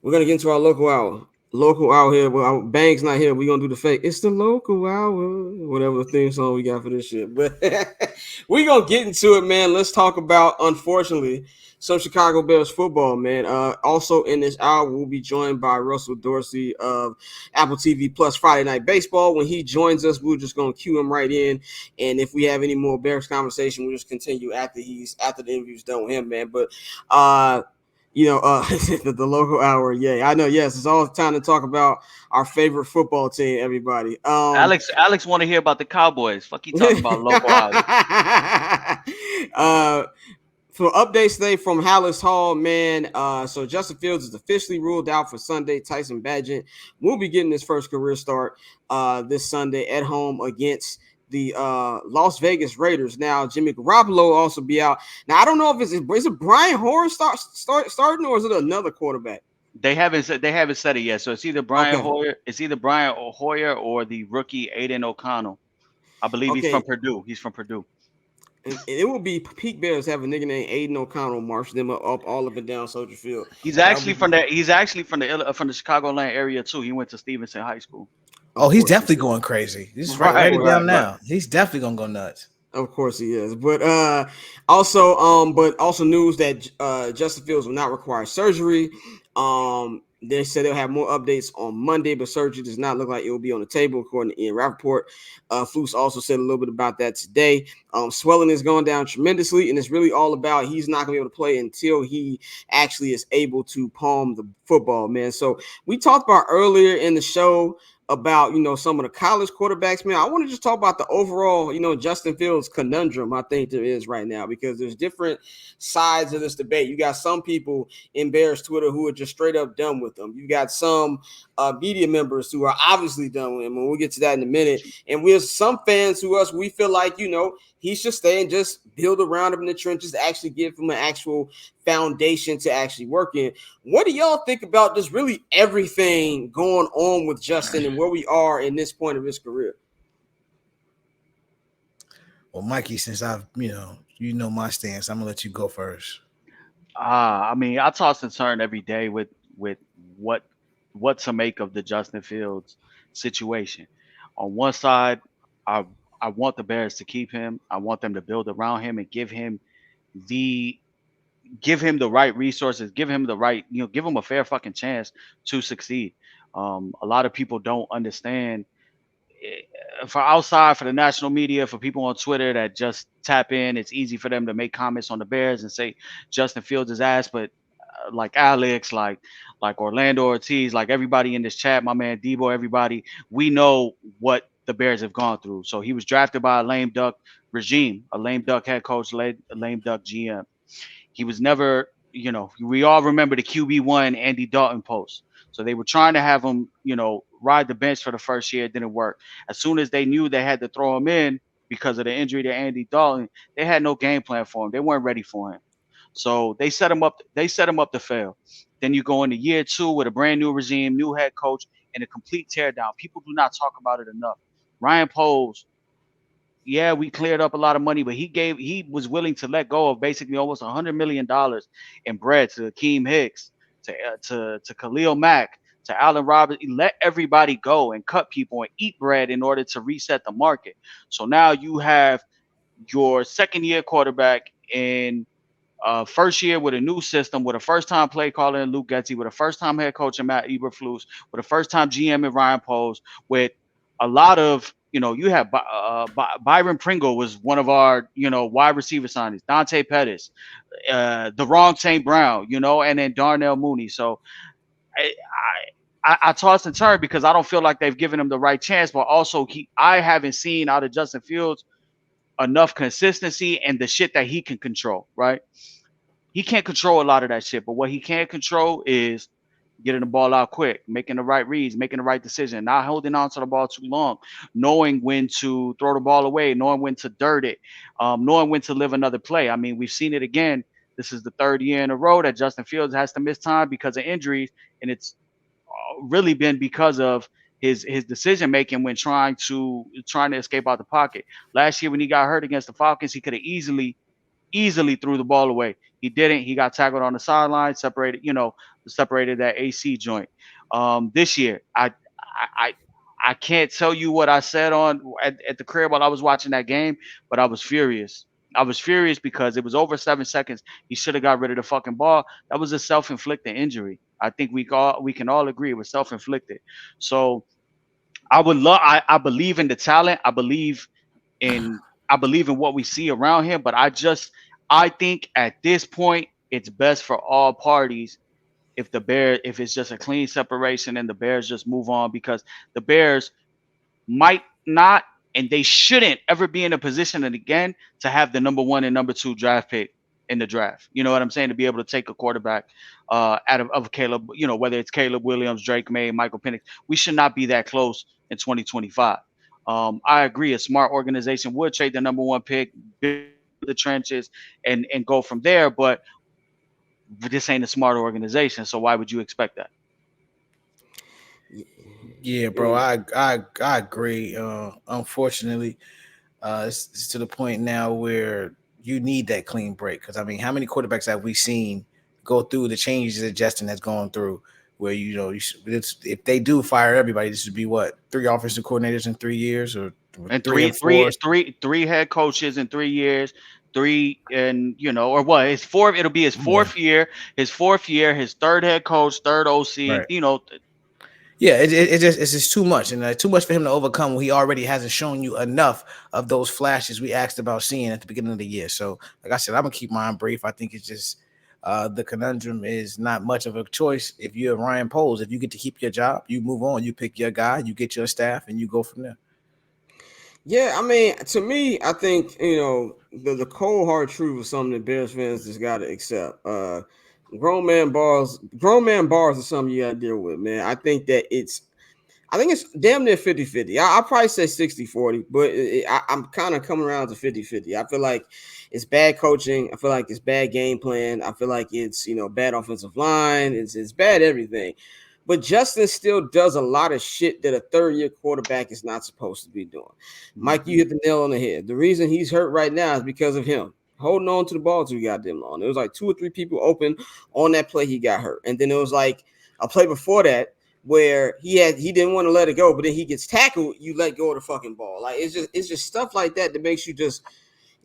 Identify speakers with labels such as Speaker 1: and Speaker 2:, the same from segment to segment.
Speaker 1: We're gonna get into our local hour. Local hour here. Well, our Bang's not here. We're gonna do the fake. It's the local hour. Whatever the theme song we got for this shit. But we gonna get into it, man. Let's talk about, unfortunately, some Chicago Bears football, man. Also in this hour, we'll be joined by Russell Dorsey of Apple TV Plus Friday Night Baseball. When he joins us, we're just gonna cue him right in. And if we have any more Bears conversation, we'll just continue after the interview's done with him, man. But the local hour. Yeah, I know. Yes, it's all time to talk about our favorite football team. Everybody.
Speaker 2: Alex want to hear about the Cowboys. Fuck you talking about local hours.
Speaker 1: uh, for updates today from Hallis Hall, man. So Justin Fields is officially ruled out for Sunday. Tyson Bagent will be getting his first career start this Sunday at home against the Las Vegas Raiders. Now, Jimmy Garoppolo will also be out. Now, I don't know if is it Brian Hoyer starting or is it another quarterback?
Speaker 2: They haven't said it yet. So it's either Brian
Speaker 1: Okay.
Speaker 2: Hoyer, or the rookie Aiden O'Connell. I believe he's from
Speaker 1: Okay.
Speaker 2: Purdue. He's from Purdue.
Speaker 1: And it would be peak Bears have a nigga named Aiden O'Connell march them up all up and down Soldier Field.
Speaker 2: He's
Speaker 1: That would
Speaker 2: actually
Speaker 1: be
Speaker 2: from the he's actually from the Chicagoland area too. He went to Stevenson High School.
Speaker 3: Oh,
Speaker 1: of
Speaker 3: he's
Speaker 1: course he
Speaker 3: definitely
Speaker 1: is.
Speaker 3: going crazy. Just
Speaker 1: Of
Speaker 3: write
Speaker 2: Right,
Speaker 3: it
Speaker 1: course.
Speaker 3: down
Speaker 2: right, right.
Speaker 3: now. He's definitely gonna go nuts.
Speaker 1: Of course he is. But also news that Justin Fields will not require surgery. They said they'll have more updates on Monday, but surgery does not look like it will be on the table, according to Ian Rappaport. Flus also said a little bit about that today. Swelling is going down tremendously, and it's really all about he's not going to be able to play until he actually is able to palm the football, man. So we talked about earlier in the show about some of the college quarterbacks, man. I want to just talk about the overall Justin Fields conundrum. I think there is right now because there's different sides of this debate. You got some people in Bears Twitter who are just straight up done with them. You got some media members who are obviously done with him, and we'll get to that in a minute. And we have some fans we feel like he should stay and just build around him in the trenches, actually give him an actual foundation to actually work in. What do y'all think about just really everything going on with Justin and where we are in this point of his career?
Speaker 3: Well, Mikey, since I've my stance, I'm gonna let you go first.
Speaker 2: I mean, I toss and turn every day with what what to make of the Justin Fields situation. On one side, I I want the Bears to keep him. I want them to build around him and the give him the right resources, give him the right, give him a fair fucking chance to succeed. A lot of people don't understand for outside, for the national media, for people on Twitter that just tap in. It's easy for them to make comments on the Bears and say Justin Fields is ass, but like Alex, like Orlando Ortiz, like everybody in this chat, my man Debo, everybody, we know what the Bears have gone through. So he was drafted by a lame duck regime, a lame duck head coach, a lame duck GM. He was never, we all remember the QB1 Andy Dalton post. So they were trying to have him, ride the bench for the first year. It didn't work. As soon as they knew they had to throw him in because of the injury to Andy Dalton, they had no game plan for him. They weren't ready for him. So they set him up. They set him up to fail. Then you go into year two with a brand new regime, new head coach, and a complete teardown. People do not talk about it enough. Ryan Poles, yeah, we cleared up a lot of money, but he was willing to let go of basically almost $100 million in bread to Akeem Hicks, to Khalil Mack, to Allen Robinson. He let everybody go and cut people and eat bread in order to reset the market. So now you have your second year quarterback in first year with a new system, with a first time play caller in Luke Getzey, with a first time head coach in Matt Eberflus, with a first time GM in Ryan Poles, with a lot of, you have Byron Pringle was one of our, wide receiver signings, Dante Pettis, the wrong St. Brown, and then Darnell Mooney. So I, I toss and turn because I don't feel like they've given him the right chance, but also I haven't seen out of Justin Fields enough consistency and the shit that he can control, right? He can't control a lot of that shit, but what he can control is getting the ball out quick, making the right reads, making the right decision, not holding on to the ball too long, knowing when to throw the ball away, knowing when to dirt it, knowing when to live another play. I mean, we've seen it again. This is the third year in a row that Justin Fields has to miss time because of injuries, and it's really been because of his decision making when trying to escape out the pocket. Last year when he got hurt against the Falcons, he could have easily threw the ball away. He didn't. He got tackled on the sideline, separated, separated that AC joint. This year, I I can't tell you what I said at the crib while I was watching that game, but I was furious. I was furious because it was over 7 seconds. He should have got rid of the fucking ball. That was a self-inflicted injury. I think we can all agree it was self-inflicted. So I would love. I believe in the talent. In I believe in what we see around him. But I think at this point it's best for all parties if it's just a clean separation and the Bears just move on, because the Bears might not and they shouldn't ever be in a position and again to have the number 1 and number 2 draft pick in the draft. You know what I'm saying? To be able to take a quarterback out of Caleb, whether it's Caleb Williams, Drake May, Michael Penix, we should not be that close in 2025. I agree. A smart organization would trade the number 1 pick, build the trenches, and go from there. But this ain't a smart organization, so why would you expect that?
Speaker 3: Yeah, bro, I agree. Unfortunately, it's to the point now where you need that clean break. Because I mean, how many quarterbacks have we seen go through the changes that Justin has gone through? Where if they do fire everybody, this would be what, 3 offensive coordinators in 3 years, or
Speaker 2: And
Speaker 3: 3 and 4?
Speaker 2: three head coaches in 3 years, three and or what? His fourth. It'll be his fourth year. His fourth year. His third head coach, third OC.
Speaker 3: Right.
Speaker 2: Yeah,
Speaker 3: it's just too much, and too much for him to overcome when he already hasn't shown you enough of those flashes we asked about seeing at the beginning of the year. So, like I said, I'm gonna keep mine brief. I think it's just the conundrum is not much of a choice. If you're Ryan Poles, if you get to keep your job, you move on, you pick your guy, you get your staff, and you go from there.
Speaker 1: Yeah, I mean, to me, I think the cold hard truth is something that Bears fans just got to accept. Grown man bars are something you got to deal with, man. I think it's damn near 50-50. I'll probably say 60-40, but I'm kind of coming around to 50-50. I feel like it's bad coaching. I feel like it's bad game plan. I feel like it's bad offensive line. It's bad everything. But Justin still does a lot of shit that a third-year quarterback is not supposed to be doing. Mike, you hit the nail on the head. The reason he's hurt right now is because of him holding on to the ball too goddamn long. It was like 2 or 3 people open on that play. He got hurt. And then it was like a play before that where he didn't want to let it go, but then he gets tackled. You let go of the fucking ball. Like it's just stuff like that that makes you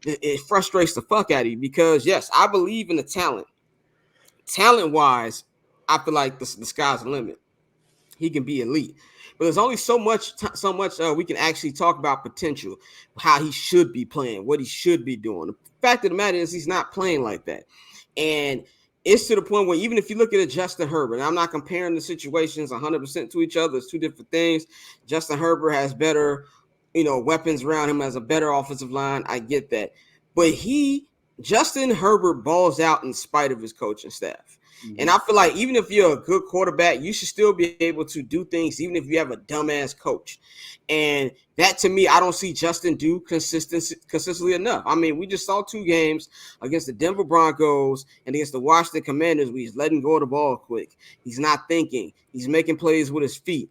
Speaker 1: it frustrates the fuck out of you, because yes, I believe in the talent. Talent-wise, I feel like the sky's the limit. He can be elite, but there's only so much we can actually talk about potential, how he should be playing, what he should be doing. The fact of the matter is he's not playing like that, and it's to the point where even if you look at Justin Herbert, and I'm not comparing the situations 100% to each other, it's 2 different things. Justin Herbert has better, weapons around him, has a better offensive line. I get that, but Justin Herbert balls out in spite of his coaching staff. Mm-hmm. And I feel like even if you're a good quarterback, you should still be able to do things even if you have a dumbass coach. And that, to me, I don't see Justin do consistently enough. I mean, we just saw 2 games against the Denver Broncos and against the Washington Commanders where he's letting go of the ball quick. He's not thinking. He's making plays with his feet.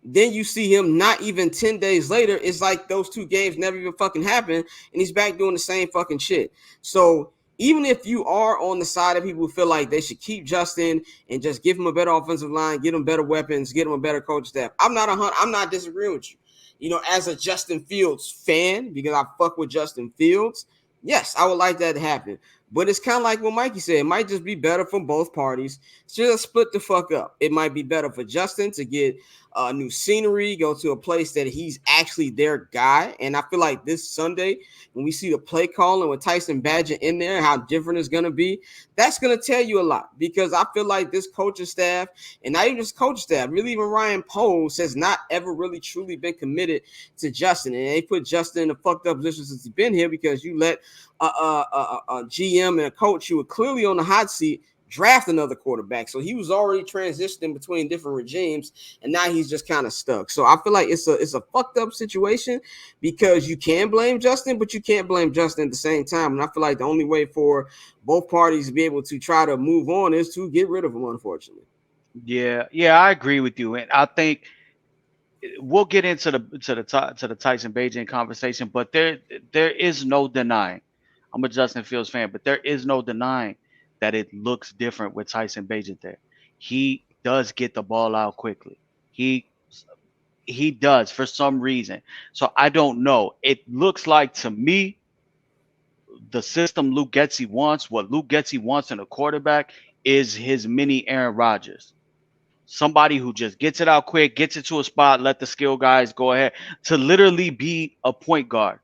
Speaker 1: Then you see him not even 10 days later. It's like those 2 games never even fucking happened, and he's back doing the same fucking shit. So even if you are on the side of people who feel like they should keep Justin and just give him a better offensive line, get him better weapons, get him a better coach staff, I'm not disagreeing with you. As a Justin Fields fan, because I fuck with Justin Fields, yes, I would like that to happen. But it's kind of like what Mikey said. It might just be better for both parties. Just split the fuck up. It might be better for Justin to get new scenery, go to a place that he's actually their guy. And I feel like this Sunday, when we see the play calling with Tyson Bagent in there, how different it's going to be, that's going to tell you a lot. Because I feel like this coaching staff, and not even just coaching staff, really even Ryan Poles has not ever really truly been committed to Justin. And they put Justin in a fucked up position since he's been here, because you let a GM and a coach who were clearly on the hot seat draft another quarterback. So he was already transitioning between different regimes, and now he's just kind of stuck. So I feel like it's a fucked up situation, because you can blame Justin, but you can't blame Justin at the same time. And I feel like the only way for both parties to be able to try to move on is to get rid of him, unfortunately.
Speaker 2: Yeah, I agree with you, and I think we'll get into the Tyson Bagent conversation, but there is no denying. I'm a Justin Fields fan, but there is no denying that it looks different with Tyson Bagent there. He does get the ball out quickly. He he does for some reason. So I don't know. It looks like to me the system Luke Getsy wants, what Luke Getsy wants in a quarterback is his mini Aaron Rodgers. Somebody who just gets it out quick, gets it to a spot, let the skill guys go ahead to literally be a point guard.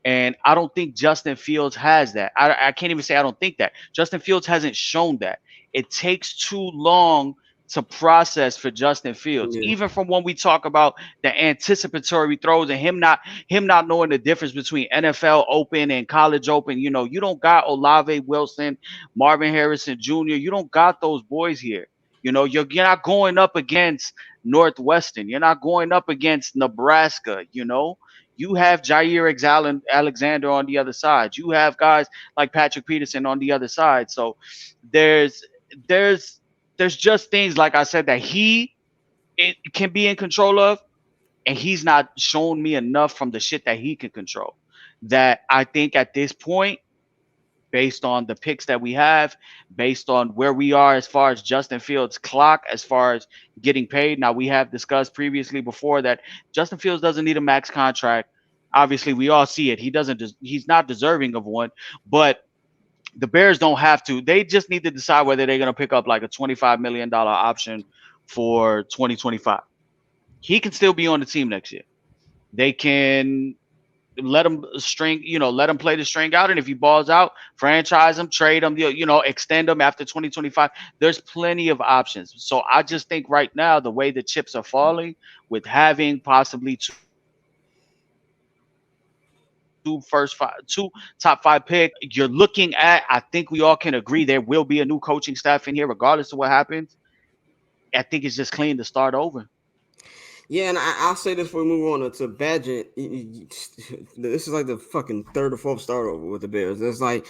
Speaker 2: And I don't think Justin Fields has that. I can't even say I don't think that. Justin Fields hasn't shown that. It takes too long to process for Justin Fields.
Speaker 1: Yeah.
Speaker 2: Even from when we talk about the anticipatory throws and him not knowing the difference between NFL open and college open. You know, you don't got Olave Wilson, Marvin Harrison Jr. You don't got those boys here. You know, you're not going up against Northwestern. You're not going up against Nebraska, you know. You have Jair Alexander on the other side. You have guys like Patrick Peterson on the other side. So there's there's there's just things like I said that he it can be in control of, and he's not shown me enough from the shit that he can control. That I think at this point, based on the picks that we have, based on where we are as far as Justin Fields' clock, as far as getting paid. Now, we have discussed previously before that Justin Fields doesn't need a max contract. Obviously, we all see it. He's not deserving of one, but the Bears don't have to. They just need to decide whether they're going to pick up like a $25 million option for 2025. He can still be on the team next year. They can let him play the string out. And if he balls out, franchise him, trade him, extend him after 2025. There's plenty of options. So I just think right now, the way the chips are falling with having possibly two top five pick, you're looking at, I think we all can agree there will be a new coaching staff in here, regardless of what happens. I think it's just clean to start over.
Speaker 1: Yeah, and I'll say this before we move on to Badgett. This is like the fucking third or fourth start over with the Bears. It's like,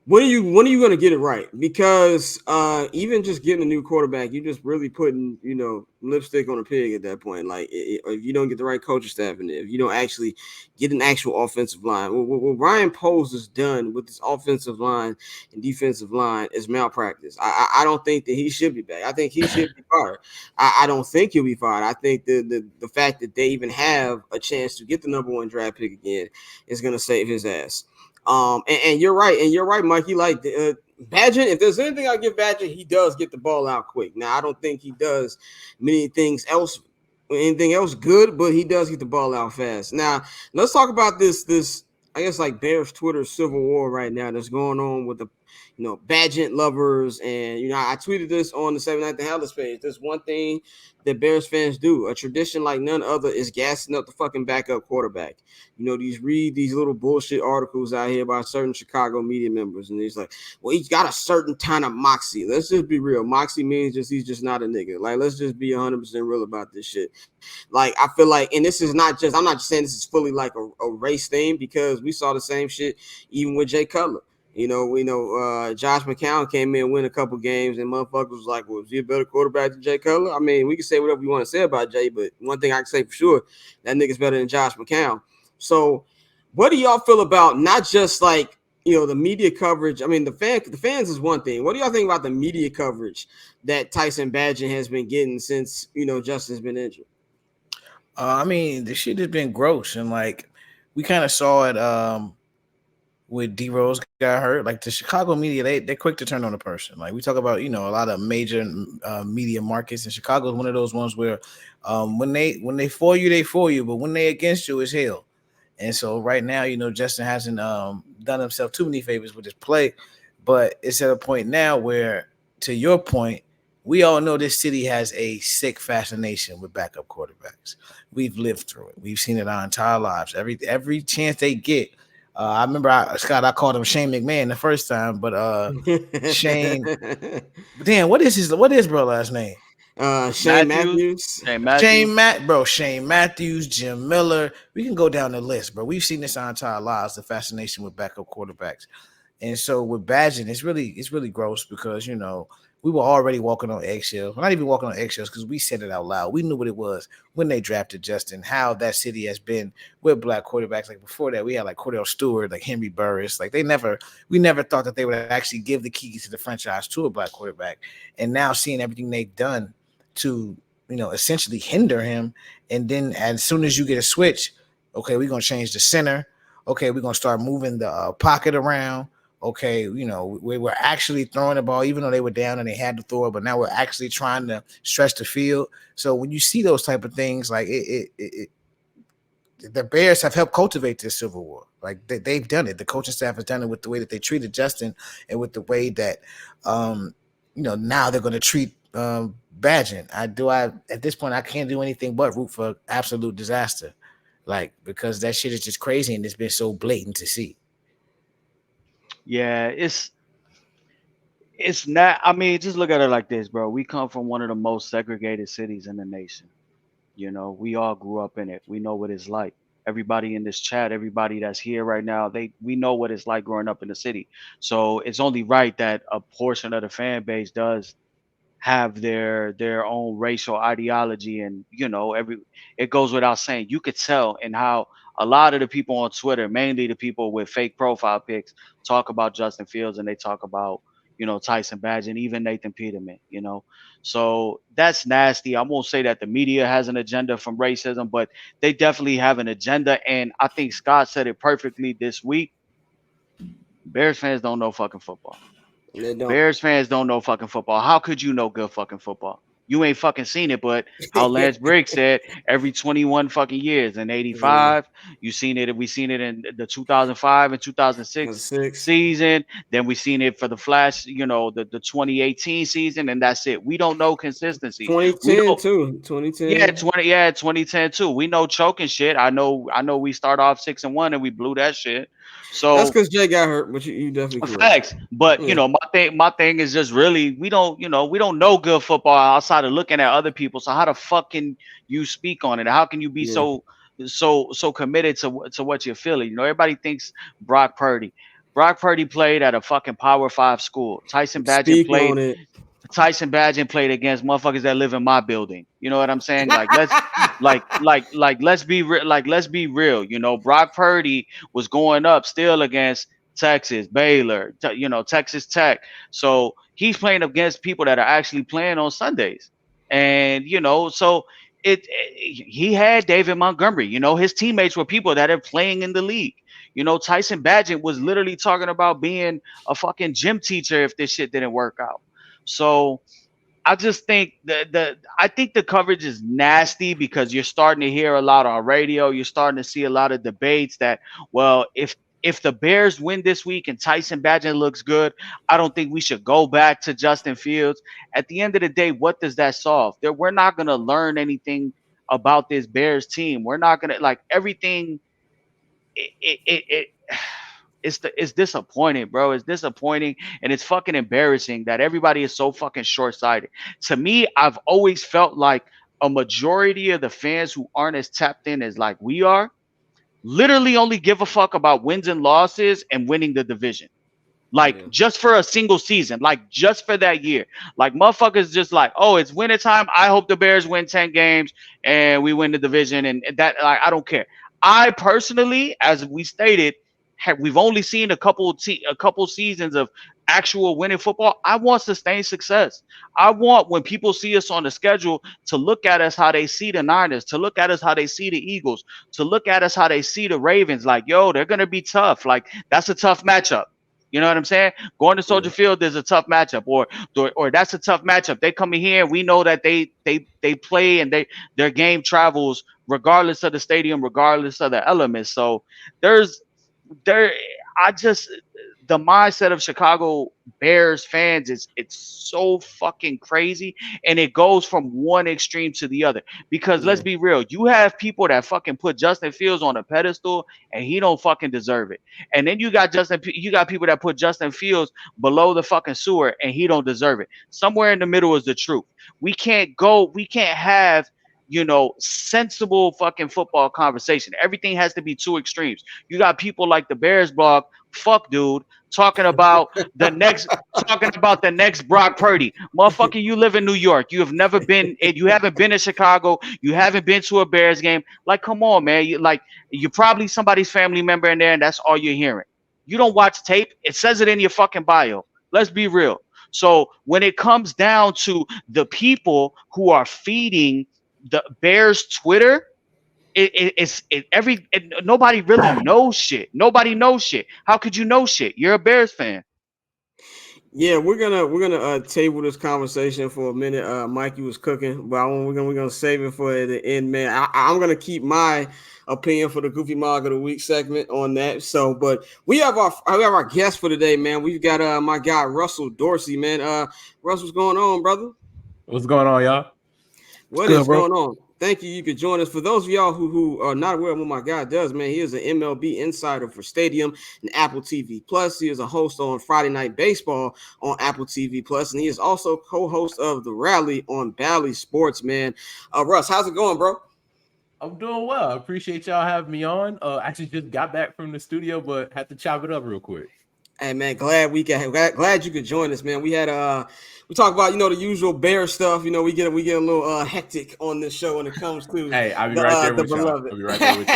Speaker 1: when are you going to get it right? Because even just getting a new quarterback, you're just really putting lipstick on a pig at that point. Like if you don't get the right coaching staff in there, if you don't actually get an actual offensive line, what Ryan Poles has done with this offensive line and defensive line is malpractice. I don't think that he should be back. I think he should be fired. I don't think he'll be fired. I think the fact that they even have a chance to get the number one draft pick again is going to save his ass. And you're right, Mikey. Like Bagent, if there's anything I give Bagent, he does get the ball out quick. Now I don't think he does anything else good, but he does get the ball out fast. Now let's talk about this I guess like Bears Twitter civil war right now that's going on with the Bagent lovers. And I tweeted this on the 7 the Hellas page. There's one thing that Bears fans do, a tradition like none other, is gassing up the fucking backup quarterback. Read these little bullshit articles out here by certain Chicago media members, and he's like, well, he's got a certain kind of moxie. Let's just be real. Moxie means he's just not a nigga. Like, let's just be 100% real about this shit. Like, I feel like, and this is not just, I'm not just saying this is fully like a race thing, because we saw the same shit even with Jay Cutler. Josh McCown came in, win a couple games, and motherfuckers was like, well, is he a better quarterback than Jay Cutler? I mean, we can say whatever we want to say about Jay, but one thing I can say for sure, that nigga's better than Josh McCown. So what do y'all feel about not just like, the media coverage? I mean, the fans is one thing. What do y'all think about the media coverage that Tyson Bagent has been getting since, Justin's been injured?
Speaker 3: I mean, the shit has been gross. And like, we kind of saw it, with D Rose got hurt. Like the Chicago media, they're quick to turn on a person. Like we talk about, a lot of major media markets, and Chicago is one of those ones where when they for you, they for you, but when they against you, it's hell. And so right now, Justin hasn't done himself too many favors with his play, but it's at a point now where, to your point, we all know this city has a sick fascination with backup quarterbacks. We've lived through it. We've seen it our entire lives. Every chance they get. I remember, Scott, I called him Shane McMahon the first time, but Shane. Damn, what is bro last name?
Speaker 1: Shane Matthews.
Speaker 3: Shane Matthews, Jim Miller. We can go down the list, bro. We've seen this our entire lives, the fascination with backup quarterbacks. And so with Bagent, it's really gross because, we were already walking on eggshells. We're not even walking on eggshells because we said it out loud. We knew what it was when they drafted Justin, how that city has been with black quarterbacks. Like before that, we had like Cordell Stewart, like Henry Burris. Like we never thought that they would actually give the keys to the franchise to a black quarterback. And now seeing everything they've done to, essentially hinder him. And then as soon as you get a switch, okay, we're going to change the center. Okay, we're going to start moving the pocket around. Okay, we were actually throwing the ball, even though they were down and they had to throw it, but now we're actually trying to stretch the field. So when you see those type of things, like the Bears have helped cultivate this civil war. Like they've done it. The coaching staff has done it with the way that they treated Justin and with the way that, now they're going to treat Bagent. I at this point I can't do anything but root for absolute disaster, like because that shit is just crazy and it's been so blatant to see.
Speaker 2: Yeah, it's not. I mean, just look at it like this, bro. We come from one of the most segregated cities in the nation. We all grew up in it. We know what it's like. Everybody in this chat, everybody that's here right now, we know what it's like growing up in the city. So it's only right that a portion of the fan base does have their own racial ideology, and every it goes without saying. You could tell in how a lot of the people on Twitter, mainly the people with fake profile pics, talk about Justin Fields, and they talk about Tyson Bagent, even Nathan Peterman. So that's nasty. I won't say that the media has an agenda from racism, but they definitely have an agenda. And I think Scott said it perfectly this week. Bears fans don't know fucking football.
Speaker 1: They don't.
Speaker 2: Bears fans don't know fucking football. How could you know good fucking football? You ain't fucking seen it, but how Lance Briggs said every 21 fucking years. In
Speaker 1: Yeah.
Speaker 2: 85, you seen it. We seen it in the 2005 and 2006
Speaker 1: 6.
Speaker 2: season. Then we seen it for the Flash, the 2018 season, and that's it. We don't know consistency. We
Speaker 1: 2010
Speaker 2: know,
Speaker 1: too.
Speaker 2: yeah,
Speaker 1: 2010.
Speaker 2: 2010 too. We know choking shit. I know we start off 6-1 and we blew that shit.
Speaker 1: That's
Speaker 2: So
Speaker 1: because Jay got hurt, but you definitely correct.
Speaker 2: facts, but
Speaker 1: Yeah.
Speaker 2: my thing is just really we don't know good football outside of looking at other people. So how the fuck can you speak on it? How can you be
Speaker 1: Yeah.
Speaker 2: so committed to what you're feeling? Everybody thinks Brock Purdy. Brock Purdy played at a fucking Power Five school.
Speaker 1: Speak on it.
Speaker 2: Tyson Bagent played against motherfuckers that live in my building. You know what I'm saying? Let's be real. Brock Purdy was going up still against Texas, Baylor, Texas Tech. So he's playing against people that are actually playing on Sundays, and so he had David Montgomery. His teammates were people that are playing in the league. Tyson Bagent was literally talking about being a fucking gym teacher if this shit didn't work out. So I just think the coverage is nasty because you're starting to hear a lot on radio. You're starting to see a lot of debates that, well, if the Bears win this week and Tyson Bagent looks good, I don't think we should go back to Justin Fields. At the end of the day, what does that solve? We're not gonna learn anything about this Bears team. We're not gonna like everything. It it's disappointing, bro. It's disappointing and it's fucking embarrassing that everybody is so fucking short-sighted. To me, I've always felt like a majority of the fans who aren't as tapped in as like we are literally only give a fuck about wins and losses and winning the division. Like
Speaker 1: Yeah.
Speaker 2: just for a single season, like just for that year. Like motherfuckers just like, oh, it's winter time. I hope the Bears win 10 games and we win the division. And that, like, I don't care. I personally, as we stated, we've only seen a couple seasons of actual winning football. I want sustained success. I want when people see us on the schedule to look at us how they see the Niners, to look at us how they see the Eagles, to look at us how they see the Ravens. Like, yo, they're gonna be tough. Like that's a tough matchup. You know what I'm saying? Going to Soldier
Speaker 1: Yeah.
Speaker 2: Field is a tough matchup, or that's a tough matchup. They come in here, and we know that they play and their game travels regardless of the stadium, regardless of the elements. So there's there I just the mindset of Chicago Bears fans is it's so fucking crazy and it goes from one extreme to the other because let's
Speaker 1: Yeah.
Speaker 2: be real, you have people that fucking put Justin Fields on a pedestal and he don't fucking deserve it, and then you got people that put Justin Fields below the fucking sewer and he don't deserve it. Somewhere in the middle is the truth. We can't have sensible fucking football conversation. Everything has to be two extremes. You got people like the Bears blog, fuck dude, talking about the next Brock Purdy. Motherfucker, you live in New York. You haven't been to Chicago. You haven't been to a Bears game. Like, come on, man. You're probably somebody's family member in there, and that's all you're hearing. You don't watch tape. It says it in your fucking bio. Let's be real. So when it comes down to the people who are feeding the Bears Twitter, nobody really knows shit. Nobody knows shit. How could you know shit? You're a Bears fan.
Speaker 1: Yeah, we're gonna table this conversation for a minute. Mikey was cooking, but we're gonna save it for the end, man. I'm gonna keep my opinion for the Goofy Mog of the Week segment on that. So, but we have our guest for today, man. We've got my guy Russell Dorsey, man. Russ, what's going on, brother?
Speaker 4: What's going on, y'all?
Speaker 1: What is going on? Thank you. You could join us. For those of y'all who are not aware of what my guy does, man, he is an MLB insider for Stadium and Apple TV Plus. He is a host on Friday Night Baseball on Apple TV Plus, and he is also co-host of The Rally on Bally Sports, man. Russ, how's it going, bro?
Speaker 4: I'm doing well. I appreciate y'all having me on. Actually just got back from the studio, but had to chop it up real quick.
Speaker 1: Hey, man, glad you could join us, man. We had we talk about the usual Bear stuff. We get a little hectic on this show when it comes to
Speaker 4: I'll be right there with y'all. I'll be right there with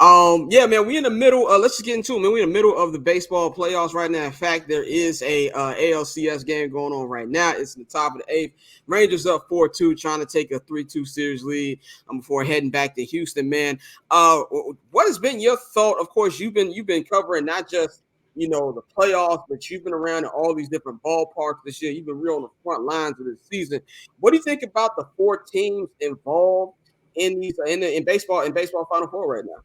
Speaker 4: y'all.
Speaker 1: Yeah, man, we in the middle. Let's just get into it, man. We're in the middle of the baseball playoffs right now. In fact, there is a ALCS game going on right now. It's in the top of the 8th. Rangers up 4-2, trying to take a 3-2 series lead before heading back to Houston, man. What has been your thought? Of course, you've been covering not just the playoffs, but you've been around in all these different ballparks this year. You've been real on the front lines of this season. What do you think about the 4 teams involved in baseball Final Four right now?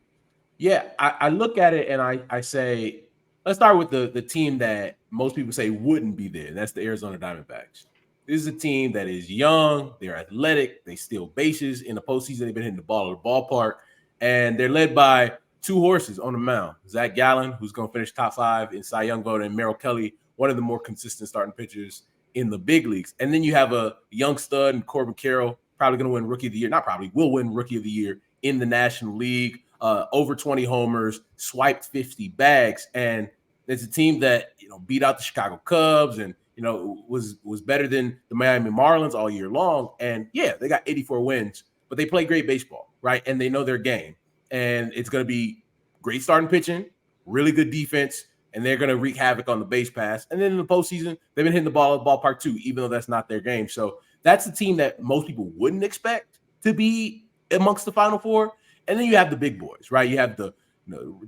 Speaker 4: Yeah, I look at it and I say, let's start with the team that most people say wouldn't be there. That's the Arizona Diamondbacks. This is a team that is young, they're athletic, they steal bases. In the postseason, they've been hitting the ball at the ballpark, and they're led by 2 horses on the mound. Zach Gallen, who's going to finish top 5 in Cy Young vote, and Merrill Kelly, one of the more consistent starting pitchers in the big leagues. And then you have a young stud and Corbin Carroll, probably going to win Rookie of the Year. Not probably, will win Rookie of the Year in the National League. Over 20 homers, swiped 50 bags. And it's a team that, beat out the Chicago Cubs and, was better than the Miami Marlins all year long. And yeah, they got 84 wins, but they play great baseball, right? And they know their game. And it's going to be great starting pitching, really good defense, and they're going to wreak havoc on the base pass. And then in the postseason, they've been hitting the ball at the ballpark too, even though that's not their game. So that's the team that most people wouldn't expect to be amongst the Final Four. And then you have the big boys, right? You have the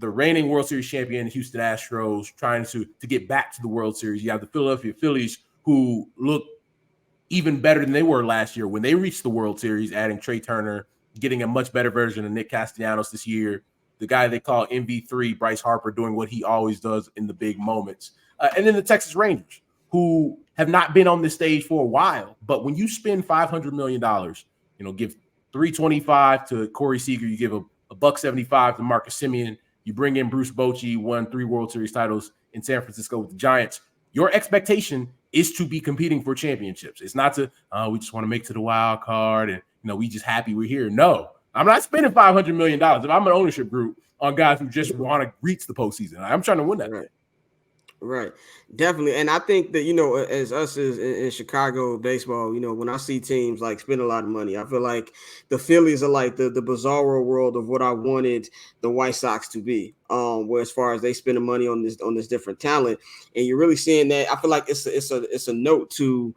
Speaker 4: reigning World Series champion Houston Astros trying to get back to the World Series. You have the Philadelphia Phillies, who look even better than they were last year when they reached the World Series, adding Trey Turner, getting a much better version of Nick Castellanos this year. The guy they call MV3, Bryce Harper, doing what he always does in the big moments. And then the Texas Rangers, who have not been on this stage for a while. But when you spend $500 million, give $325 to Corey Seager, you give a $175 to Marcus Semien, you bring in Bruce Bochy, won 3 World Series titles in San Francisco with the Giants. Your expectation is to be competing for championships. It's not to, we just want to make to the wild card and, we just happy we're here. No, I'm not spending $500 million if I'm an ownership group on guys who just want to reach the postseason. I'm trying to win that.
Speaker 1: Right. Definitely. And I think that, as us in Chicago baseball, when I see teams like spend a lot of money, I feel like the Phillies are like the bizarro world of what I wanted the White Sox to be. Where as far as they spend the money on this different talent, and you're really seeing that. I feel like it's a note to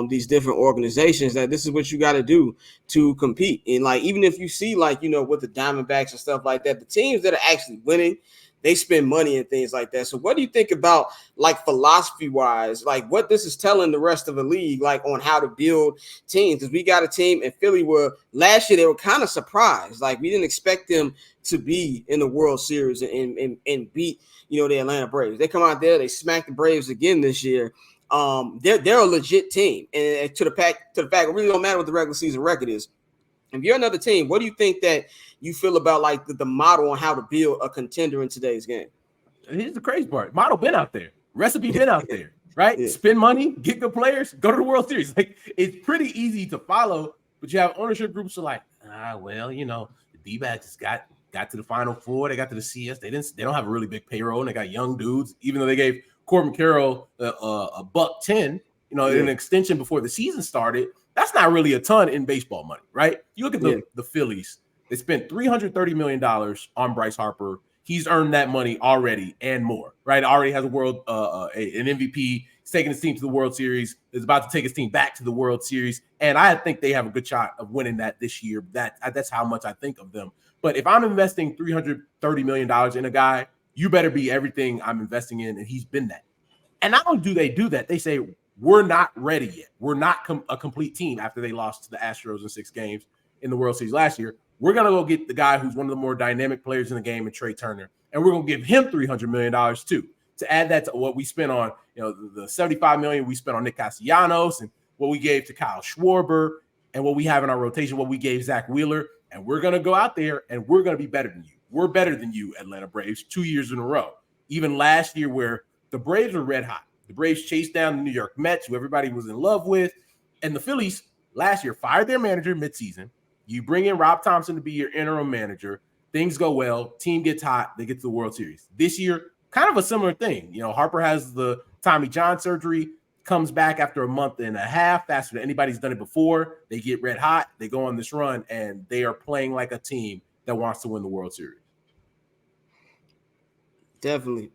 Speaker 1: these different organizations that this is what you got to do to compete. And like, even if you see like, with the Diamondbacks and stuff like that, the teams that are actually winning, they spend money and things like that. So what do you think about like philosophy wise, like what this is telling the rest of the league, like on how to build teams? Because we got a team in Philly where last year they were kind of surprised. Like we didn't expect them to be in the World Series and beat, the Atlanta Braves. They come out there, they smack the Braves again this year. They're a legit team. And to the fact, it really don't matter what the regular season record is. If you're another team, what do you think that you feel about like the model on how to build a contender in today's game?
Speaker 4: Here's the crazy part. Model been out there. Recipe been out there, right?
Speaker 1: Yeah.
Speaker 4: Spend money, get good players, go to the World Series. Like it's pretty easy to follow, but you have ownership groups who are like, the D-backs got got to the Final Four. They got to the CS. They don't have a really big payroll, and they got young dudes. Even though they gave Corbin Carroll a $110, in an extension before the season started, that's not really a ton in baseball money, right? You look at the Phillies. They spent $330 million on Bryce Harper. He's earned that money already and more, right? Already has an MVP. He's taking his team to the World Series. Is about to take his team back to the World Series. And I think they have a good shot of winning that this year. That's how much I think of them. But if I'm investing $330 million in a guy, you better be everything I'm investing in, and he's been that. And not only do they do that, they say, we're not ready yet. We're not a complete team after they lost to the Astros in 6 games in the World Series last year. We're going to go get the guy who's one of the more dynamic players in the game, and Trey Turner, and we're going to give him $300 million too, to add that to what we spent on, the $75 million we spent on Nick Castellanos, and what we gave to Kyle Schwarber, and what we have in our rotation, what we gave Zach Wheeler. And we're going to go out there and we're going to be better than you. We're better than you, Atlanta Braves, 2 years in a row. Even last year, where the Braves were red hot. The Braves chased down the New York Mets, who everybody was in love with. And the Phillies last year fired their manager midseason. You bring in Rob Thompson to be your interim manager. Things go well. Team gets hot. They get to the World Series. This year, kind of a similar thing. Harper has the Tommy John surgery, comes back after a month and a half, faster than anybody's done it before. They get red hot. They go on this run, and they are playing like a team that wants to win the World Series.
Speaker 1: Definitely.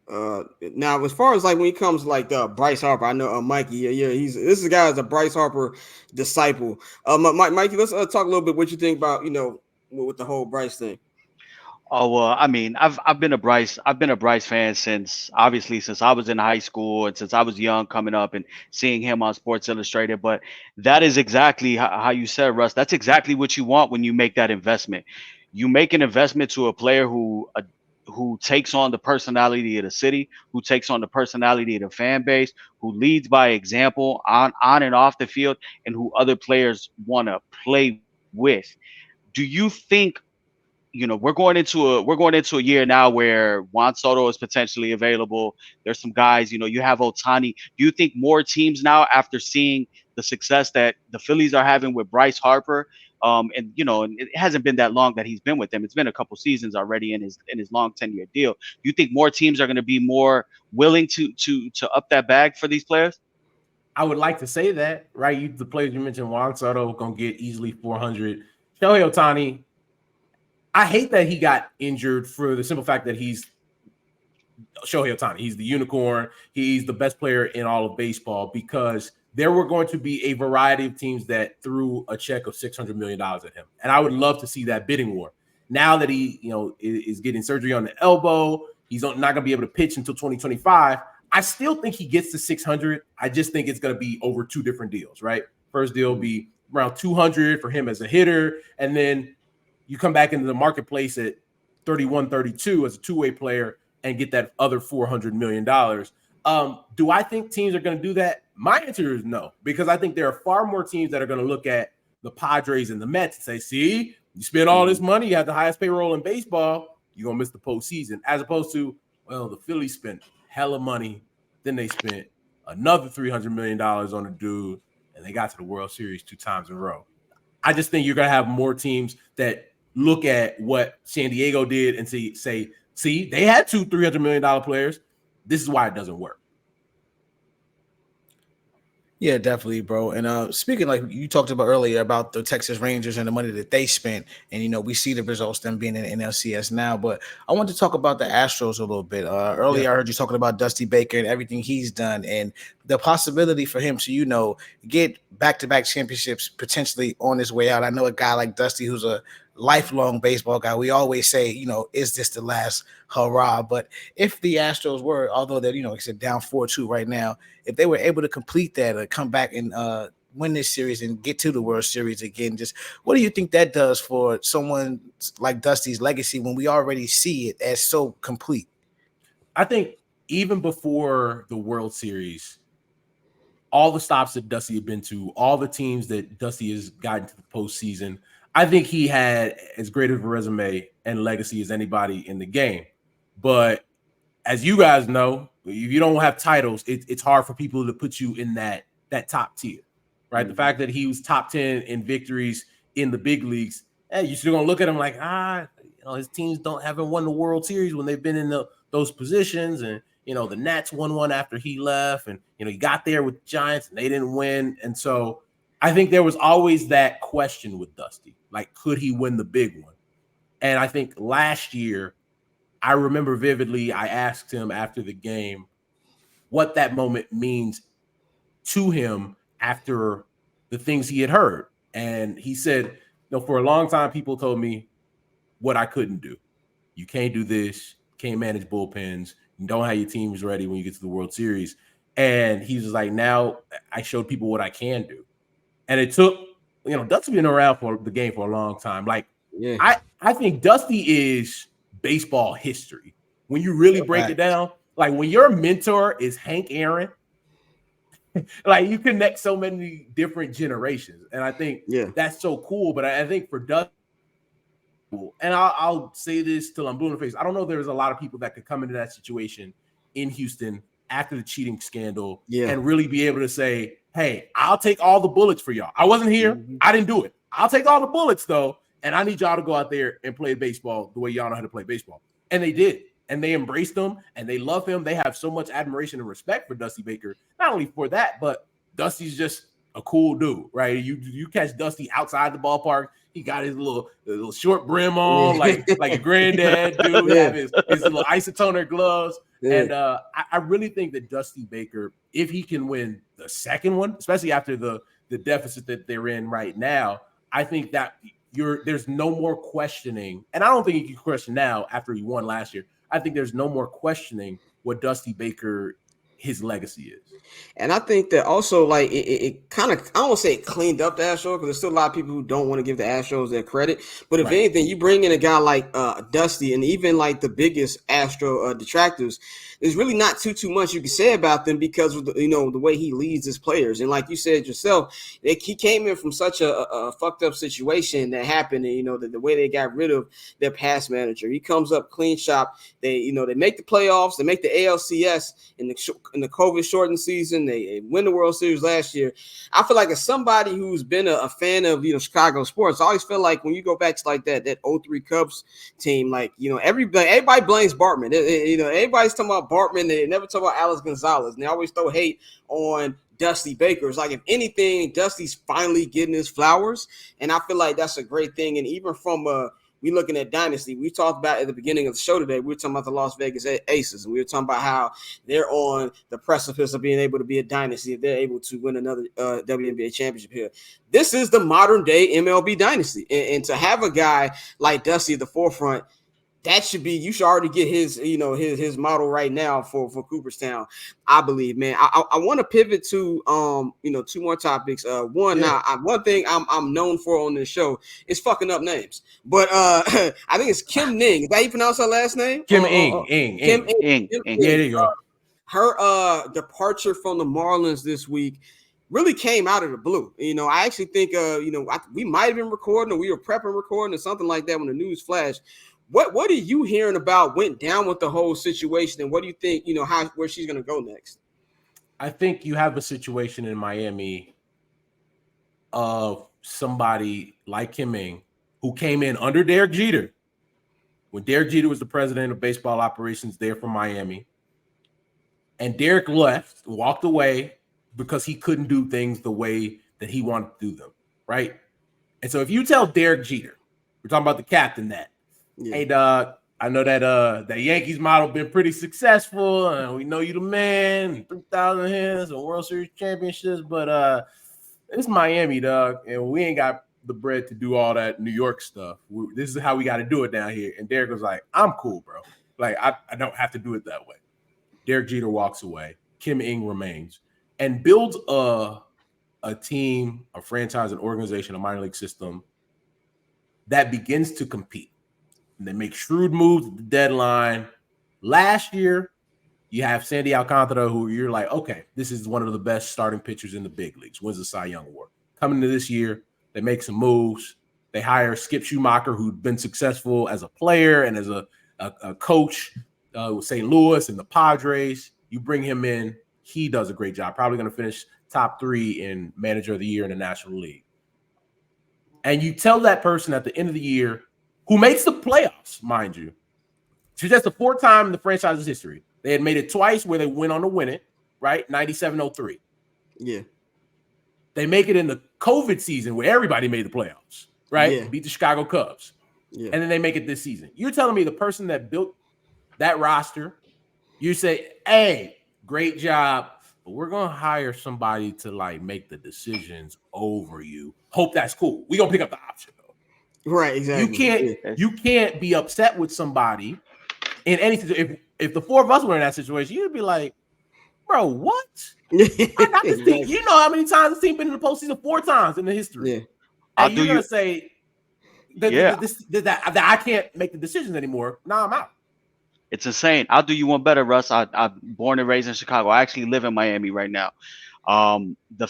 Speaker 1: Now, as far as like when it comes to like Bryce Harper, I know Mikey. This is a guy is a Bryce Harper disciple. Mikey, let's talk a little bit what you think about with the whole Bryce thing.
Speaker 2: Oh well, I mean, I've been a Bryce fan since I was in high school and since I was young coming up and seeing him on Sports Illustrated. But that is exactly how you said, Russ. That's exactly what you want when you make that investment. You make an investment to a player who takes on the personality of the city, who takes on the personality of the fan base, who leads by example on and off the field, and who other players want to play with. Do you think? We're going into a year now where Juan Soto is potentially available. There's some guys, you have Ohtani. Do you think more teams now, after seeing the success that the Phillies are having with Bryce Harper, and it hasn't been that long that he's been with them. It's been a couple seasons already in his long 10-year deal. Do you think more teams are going to be more willing to up that bag for these players?
Speaker 4: I would like to say that, right? The players you mentioned, Juan Soto, going to get easily 400. Shohei Ohtani, I hate that he got injured for the simple fact that he's Shohei Ohtani. He's the unicorn. He's the best player in all of baseball, because there were going to be a variety of teams that threw a check of $600 million at him. And I would love to see that bidding war. Now that he, is getting surgery on the elbow, he's not going to be able to pitch until 2025. I still think he gets to 600. I just think it's going to be over 2 different deals, right? First deal will be around 200 for him as a hitter. And then you come back into the marketplace at 31, 32 as a two-way player and get that other $400 million. Do I think teams are going to do that? My answer is no, because I think there are far more teams that are going to look at the Padres and the Mets and say, see, you spend all this money, you have the highest payroll in baseball, you're going to miss the postseason, as opposed to, well, the Phillies spent hella money, then they spent another $300 million on a dude, and they got to the World Series 2 times in a row. I just think you're going to have more teams that look at what San Diego did and say, see, they had 2 $300 million players. This is why it doesn't work.
Speaker 3: Yeah, definitely, bro. And speaking, like you talked about earlier about the Texas Rangers and the money that they spent, and we see the results them being in NLCS now. But I want to talk about the Astros a little bit. Earlier, I heard you talking about Dusty Baker and everything he's done, and the possibility for him to get back-to-back championships potentially on his way out. I know a guy like Dusty who's a lifelong baseball guy. We always say, is this the last hurrah? But if the Astros were, although they're, like I said, down 4-2 right now, if they were able to complete that or come back and win this series and get to the World Series again, just what do you think that does for someone like Dusty's legacy when we already see it as so complete?
Speaker 4: I think even before the World Series, all the stops that Dusty had been to, all the teams that Dusty has gotten to the postseason, I think he had as great of a resume and legacy as anybody in the game. But as you guys know, if you don't have titles, it's hard for people to put you in that top tier, right? Mm-hmm. The fact that he was top 10 in victories in the big leagues, you're still going to look at him like, his teams haven't won the World Series when they've been in those positions. And, the Nats won one after he left. And, he got there with the Giants and they didn't win. And so I think there was always that question with Dusty. Like, could he win the big one? And I think last year, I remember vividly, I asked him after the game what that moment means to him after the things he had heard. And he said, for a long time, people told me what I couldn't do. You can't do this, can't manage bullpens, you don't have your teams ready when you get to the World Series. And he was like, now I showed people what I can do. And it took, Dusty's been around for the game for a long time. Like, yeah. I think Dusty is baseball history. When you really break it down, like when your mentor is Hank Aaron, like you connect so many different generations. And I think that's so cool. But I think for Dusty, and I'll say this till I'm blue in the face, I don't know if there's a lot of people that could come into that situation in Houston after the cheating scandal and really be able to say, hey, I'll take all the bullets for y'all. I wasn't here. I didn't do it. I'll take all the bullets, though, and I need y'all to go out there and play baseball the way y'all know how to play baseball. And they did. And they embraced him, and they love him. They have so much admiration and respect for Dusty Baker, not only for that, but Dusty's just a cool dude, right? You catch Dusty outside the ballpark, he got his little short brim on, like a granddad dude, have his little isotoner gloves. And I really think that Dusty Baker, if he can win the second one, especially after the deficit that they're in right now, I think that there's no more questioning. And I don't think you can question now after he won last year. I think there's no more questioning what Dusty Baker, his legacy is.
Speaker 1: And I think that also, like, it kind of, I don't want to say it cleaned up the Astros, because there's still a lot of people who don't want to give the Astros their credit. But if anything, you bring in a guy like Dusty, and even like the biggest Astro detractors, there's really not too much you can say about them because of the way he leads his players. And like you said yourself, he came in from such a fucked up situation that happened, and the way they got rid of their past manager. He comes up clean shop. They make the playoffs. They make the ALCS in the COVID shortened season. They win the World Series last year. I feel like as somebody who's been a fan of Chicago sports, I always feel like when you go back to like that 03 Cubs team, like everybody blames Bartman. Everybody's talking about Bartman. They never talk about Alex Gonzalez, and they always throw hate on Dusty Baker. It's like, if anything, Dusty's finally getting his flowers, and I feel like that's a great thing. And even from we looking at Dynasty, we talked about at the beginning of the show today, we were talking about the Las Vegas Aces, and we were talking about how they're on the precipice of being able to be a dynasty if they're able to win another WNBA championship here. This is the modern day MLB dynasty, and to have a guy like Dusty at the forefront, that should be, you should already get his model right now for Cooperstown, I believe, man. I want to pivot to two more topics. One thing I'm known for on this show is fucking up names, but I think it's Kim Ning. Is that how you pronounce her last name?
Speaker 4: Kim Ing.
Speaker 2: Yeah,
Speaker 4: there you go.
Speaker 1: Her departure from the Marlins this week really came out of the blue. I actually think we might have been recording, or we were prepping recording or something like that when the news flashed. What are you hearing about went down with the whole situation, and what do you think, where she's going to go next?
Speaker 4: I think you have a situation in Miami of somebody like Kim Ing, who came in under Derek Jeter when Derek Jeter was the president of baseball operations there for Miami. And Derek walked away because he couldn't do things the way that he wanted to do them, right? And so if you tell Derek Jeter, we're talking about the captain, that, hey, dog, I know that Yankees model been pretty successful, and we know you the man, 3,000 hits and World Series championships, but it's Miami, dog, and we ain't got the bread to do all that New York stuff. This is how we got to do it down here. And Derek was like, I'm cool, bro. Like, I don't have to do it that way. Derek Jeter walks away. Kim Ing remains and builds a team, a franchise, an organization, a minor league system that begins to compete. And they make shrewd moves at the deadline. Last year, you have Sandy Alcantara, who you're like, okay, this is one of the best starting pitchers in the big leagues, wins the Cy Young Award. Coming into this year, they make some moves. They hire Skip Schumacher, who'd been successful as a player and as a coach with St. Louis and the Padres. You bring him in. He does a great job. Probably going to finish top 3 in Manager of the Year in the National League. And you tell that person at the end of the year, who makes the playoffs, mind you. She's just the fourth time in the franchise's history. They had made it twice where they went on to win it, right? 97-03.
Speaker 1: Yeah.
Speaker 4: They make it in the COVID season where everybody made the playoffs, right?
Speaker 1: Yeah.
Speaker 4: Beat the Chicago Cubs.
Speaker 1: Yeah.
Speaker 4: And then they make it this season. You're telling me the person that built that roster, you say, hey, great job, but we're going to hire somebody to like make the decisions over you. Hope that's cool. We're going to pick up the option, though.
Speaker 1: Right, exactly.
Speaker 4: You can't be upset with somebody in any situation. If the four of us were in that situation, you'd be like, bro, what? I got this team. You know how many times this team been in the postseason? 4 times in the history.
Speaker 1: Yeah.
Speaker 4: And you're gonna say that I can't make the decisions anymore. Now I'm out.
Speaker 2: It's insane. I'll do you one better, Russ. I'm born and raised in Chicago. I actually live in Miami right now. The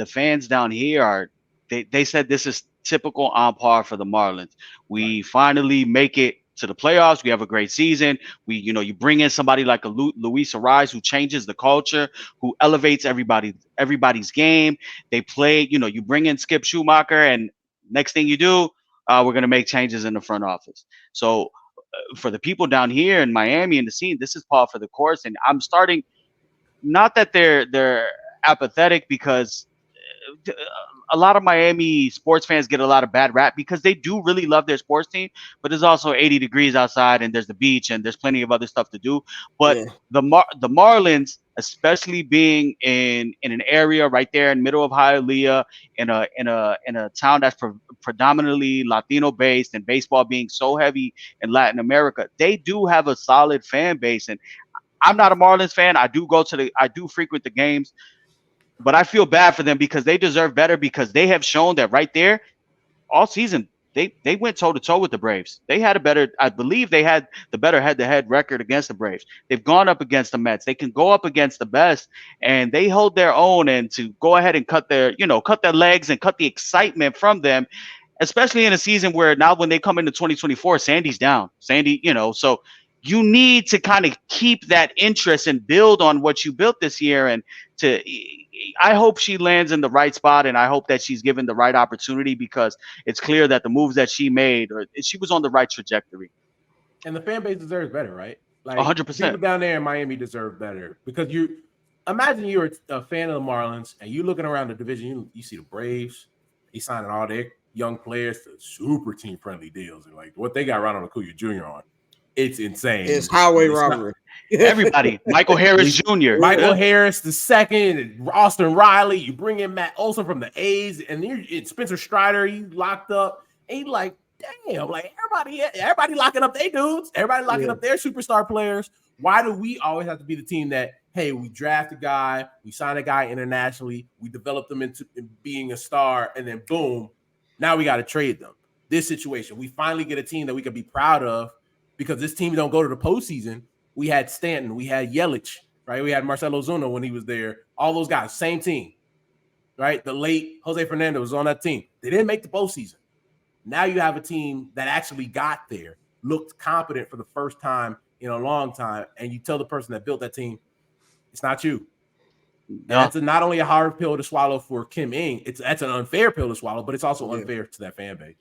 Speaker 2: fans down here they said this is typical on par for the Marlins. We finally make it to the playoffs. We have a great season. You bring in somebody like a Luis Ariz who changes the culture, who elevates everybody's game. They play, you bring in Skip Schumacher, and next thing you do, we're going to make changes in the front office. So for the people down here in Miami and the scene, this is par for the course. And I'm starting, not that they're apathetic, because a lot of Miami sports fans get a lot of bad rap because they do really love their sports team, but there's also 80 degrees outside and there's the beach and there's plenty of other stuff to do. But the Marlins, especially being in an area right there in the middle of Hialeah, in a town that's predominantly Latino based, and baseball being so heavy in Latin America, they do have a solid fan base. And I'm not a Marlins fan. I do frequent the games. But I feel bad for them because they deserve better, because they have shown that right there all season they went toe-to-toe with the Braves. I believe they had the better head-to-head record against the Braves. They've gone up against the Mets. They can go up against the best, and they hold their own. And to go ahead and cut their legs and cut the excitement from them, especially in a season where now when they come into 2024, Sandy's down. So you need to kind of keep that interest and build on what you built this year. And I hope she lands in the right spot, and I hope that she's given the right opportunity, because it's clear that the moves that she made, she was on the right trajectory.
Speaker 4: And the fan base deserves better, right? Like
Speaker 2: 100%.
Speaker 4: People down there in Miami deserve better, because imagine you're a fan of the Marlins and you're looking around the division. You see the Braves, they signing all their young players to super team friendly deals, and like what they got Ronald Acuña Jr. on. It's insane.
Speaker 1: It's highway robbery.
Speaker 2: Everybody. Michael Harris Jr.
Speaker 4: Michael Harris the second, and Austin Riley. You bring in Matt Olson from the A's, and it's Spencer Strider. He locked up. And he like, damn, like everybody locking up their dudes. Everybody locking up their superstar players. Why do we always have to be the team that, hey, we draft a guy, we sign a guy internationally, we develop them into being a star, and then boom, now we got to trade them. This situation, we finally get a team that we can be proud of, because this team don't go to the postseason. We had Stanton, we had Yelich, right? We had Marcelo Zuna when he was there. All those guys, same team, right? The late Jose Fernandez was on that team. They didn't make the postseason. Now you have a team that actually got there, looked competent for the first time in a long time, and you tell the person that built that team, it's not you. No. That's not only a hard pill to swallow for Kim Ng, that's an unfair pill to swallow, but it's also unfair to that fan base.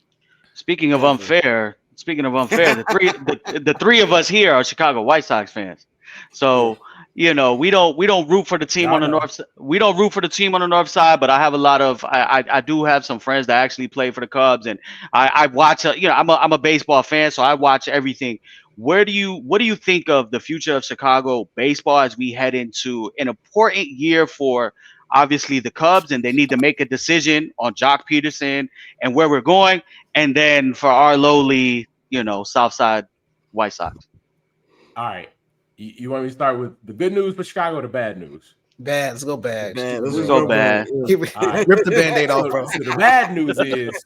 Speaker 2: Speaking of unfair, the three of us here are Chicago White Sox fans. So, we don't root for the team on the north side. We don't root for the team on the north side, but I have I do have some friends that actually play for the Cubs, and I watch, I'm a baseball fan, so I watch everything. What do you think of the future of Chicago baseball as we head into an important year for obviously the Cubs, and they need to make a decision on Jock Peterson and where we're going, and then for our lowly, Southside White Sox?
Speaker 4: All right. You want me to start with the good news for Chicago or the bad news?
Speaker 3: Bad. Let's go bad.
Speaker 2: Let's go bad.
Speaker 3: Right. Rip the Band-Aid off, bro.
Speaker 4: So the bad news is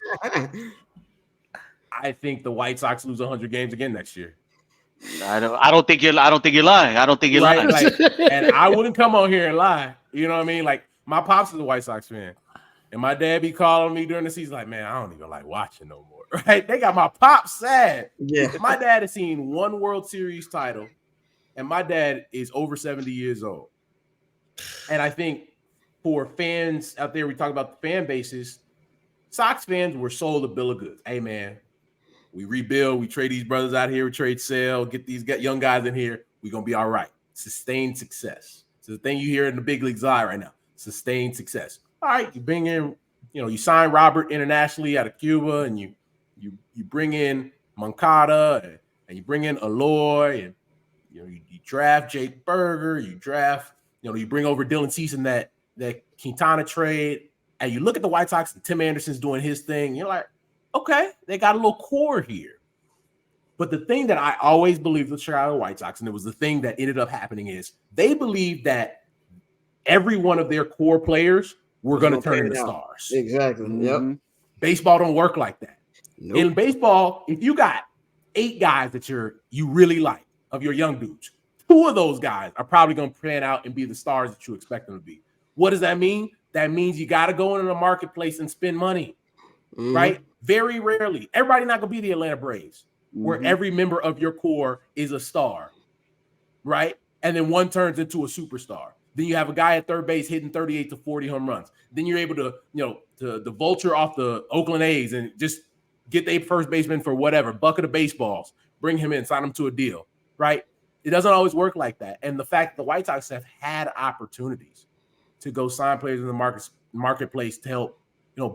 Speaker 4: I think the White Sox lose 100 games again next year.
Speaker 2: I don't think you're lying.
Speaker 4: Like, and I wouldn't come on here and lie. You know what I mean? Like, my pops is a White Sox fan, and my dad be calling me during the season like, man, I don't even like watching no more. Right? They got my pops sad.
Speaker 1: Yeah.
Speaker 4: My dad has seen one World Series title, and my dad is over 70 years old. And I think for fans out there, we talk about the fan bases. Sox fans were sold a bill of goods. Hey, man, We rebuild. We trade these brothers out here. We trade sale. Get young guys in here. We're going to be all right. Sustained success. So the thing you hear in the big leagues right now, sustained success. All right, you bring in, you sign Robert internationally out of Cuba, and you bring in Moncada, and you bring in Aloy, and you draft Jake Berger, you draft, you bring over Dylan Cease in that Quintana trade, and you look at the White Sox and Tim Anderson's doing his thing. You're like, okay, they got a little core here. But the thing that I always believed with the Chicago White Sox, and it was the thing that ended up happening, is they believed that every one of their core players were going to turn into stars.
Speaker 1: Exactly.
Speaker 2: Mm-hmm.
Speaker 1: Yep.
Speaker 4: Baseball don't work like that. Nope. In baseball, if you got 8 guys that you really like of your young dudes, 2 of those guys are probably going to pan out and be the stars that you expect them to be. What does that mean? That means you got to go into the marketplace and spend money, right? Very rarely. Everybody not going to be the Atlanta Braves, where every member of your core is a star, right? And then one turns into a superstar. Then you have a guy at third base hitting 38 to 40 home runs. Then you're able to, the vulture off the Oakland A's and just get the first baseman for whatever, bucket of baseballs, bring him in, sign him to a deal, right? It doesn't always work like that. And the fact that the White Sox have had opportunities to go sign players in the marketplace to help,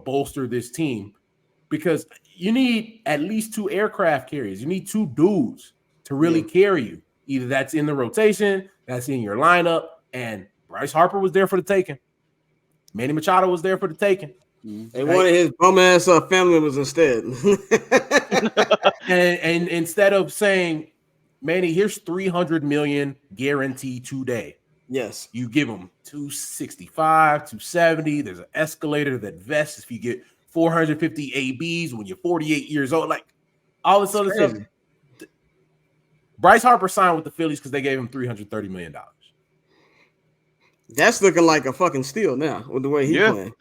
Speaker 4: bolster this team, because you need at least 2 aircraft carriers. You need 2 dudes to really carry you. Either that's in the rotation, that's in your lineup, and Bryce Harper was there for the taking. Manny Machado was there for the taking.
Speaker 1: They wanted his bum ass family members instead.
Speaker 4: and instead of saying, Manny, here's $300 million guaranteed today.
Speaker 1: Yes.
Speaker 4: You give them 265, 270. There's an escalator that vests if you get 450 ABs when you're 48 years old. Like all this other stuff. Bryce Harper signed with the Phillies because they gave him $330 million.
Speaker 1: That's looking like a fucking steal now with the way he's playing.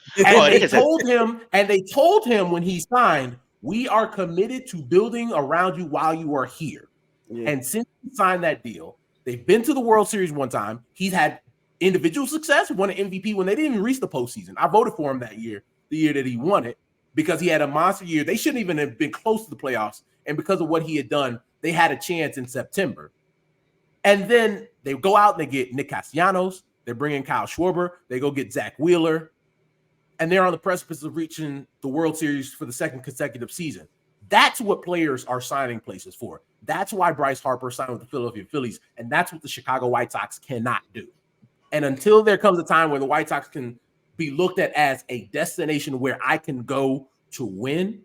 Speaker 4: And they told him when he signed, we are committed to building around you while you are here. Yeah. And since he signed that deal, they've been to the World Series one time. He's had individual success, won an MVP when they didn't even reach the postseason. I voted for him that year, the year that he won it, because he had a monster year. They shouldn't even have been close to the playoffs. And because of what he had done, they had a chance in September. And then they go out and they get Nick Castellanos. They bring in Kyle Schwarber. They go get Zach Wheeler. And they're on the precipice of reaching the World Series for the 2nd consecutive season. That's what players are signing places for. That's why Bryce Harper signed with the Philadelphia Phillies. And that's what the Chicago White Sox cannot do. And until there comes a time where the White Sox can be looked at as a destination where I can go to win,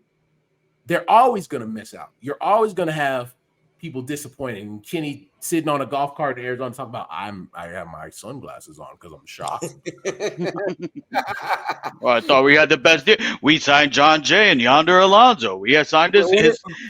Speaker 4: they're always going to miss out. You're always going to have people disappointed. And Kenny sitting on a golf cart in Arizona talking about, I have my sunglasses on because I'm shocked.
Speaker 2: Well, I thought we had the best deal. We signed John Jay and Yonder Alonso. We had signed his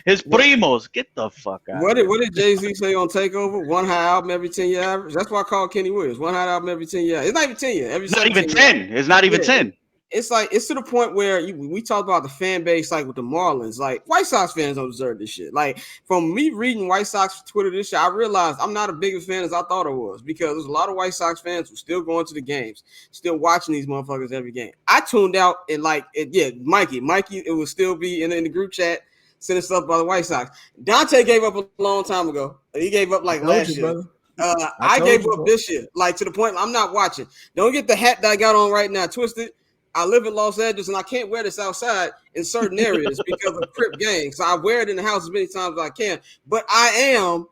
Speaker 2: primos. Get the fuck out.
Speaker 1: What did Jay-Z say on Takeover? 1 hot album every 10-year average. That's why I call Kenny Williams. 1 hot album every 10 years. It's not even 10 years.
Speaker 2: Not even 10. It's not even 10.
Speaker 1: It's like it's to the point where we talk about the fan base, like with the Marlins. Like White Sox fans don't deserve this shit. Like from me reading White Sox Twitter this year, I realized I'm not a big fan as I thought I was, because there's a lot of White Sox fans who still going to the games, still watching these motherfuckers every game. I tuned out and Mikey, it will still be in the group chat sending stuff by the White Sox. Dante gave up a long time ago. He gave up like last year. I gave up this year, like to the point I'm not watching. Don't get the hat that I got on right now twisted. I live in Los Angeles and I can't wear this outside in certain areas because of Crip gang. So I wear it in the house as many times as I can. But I am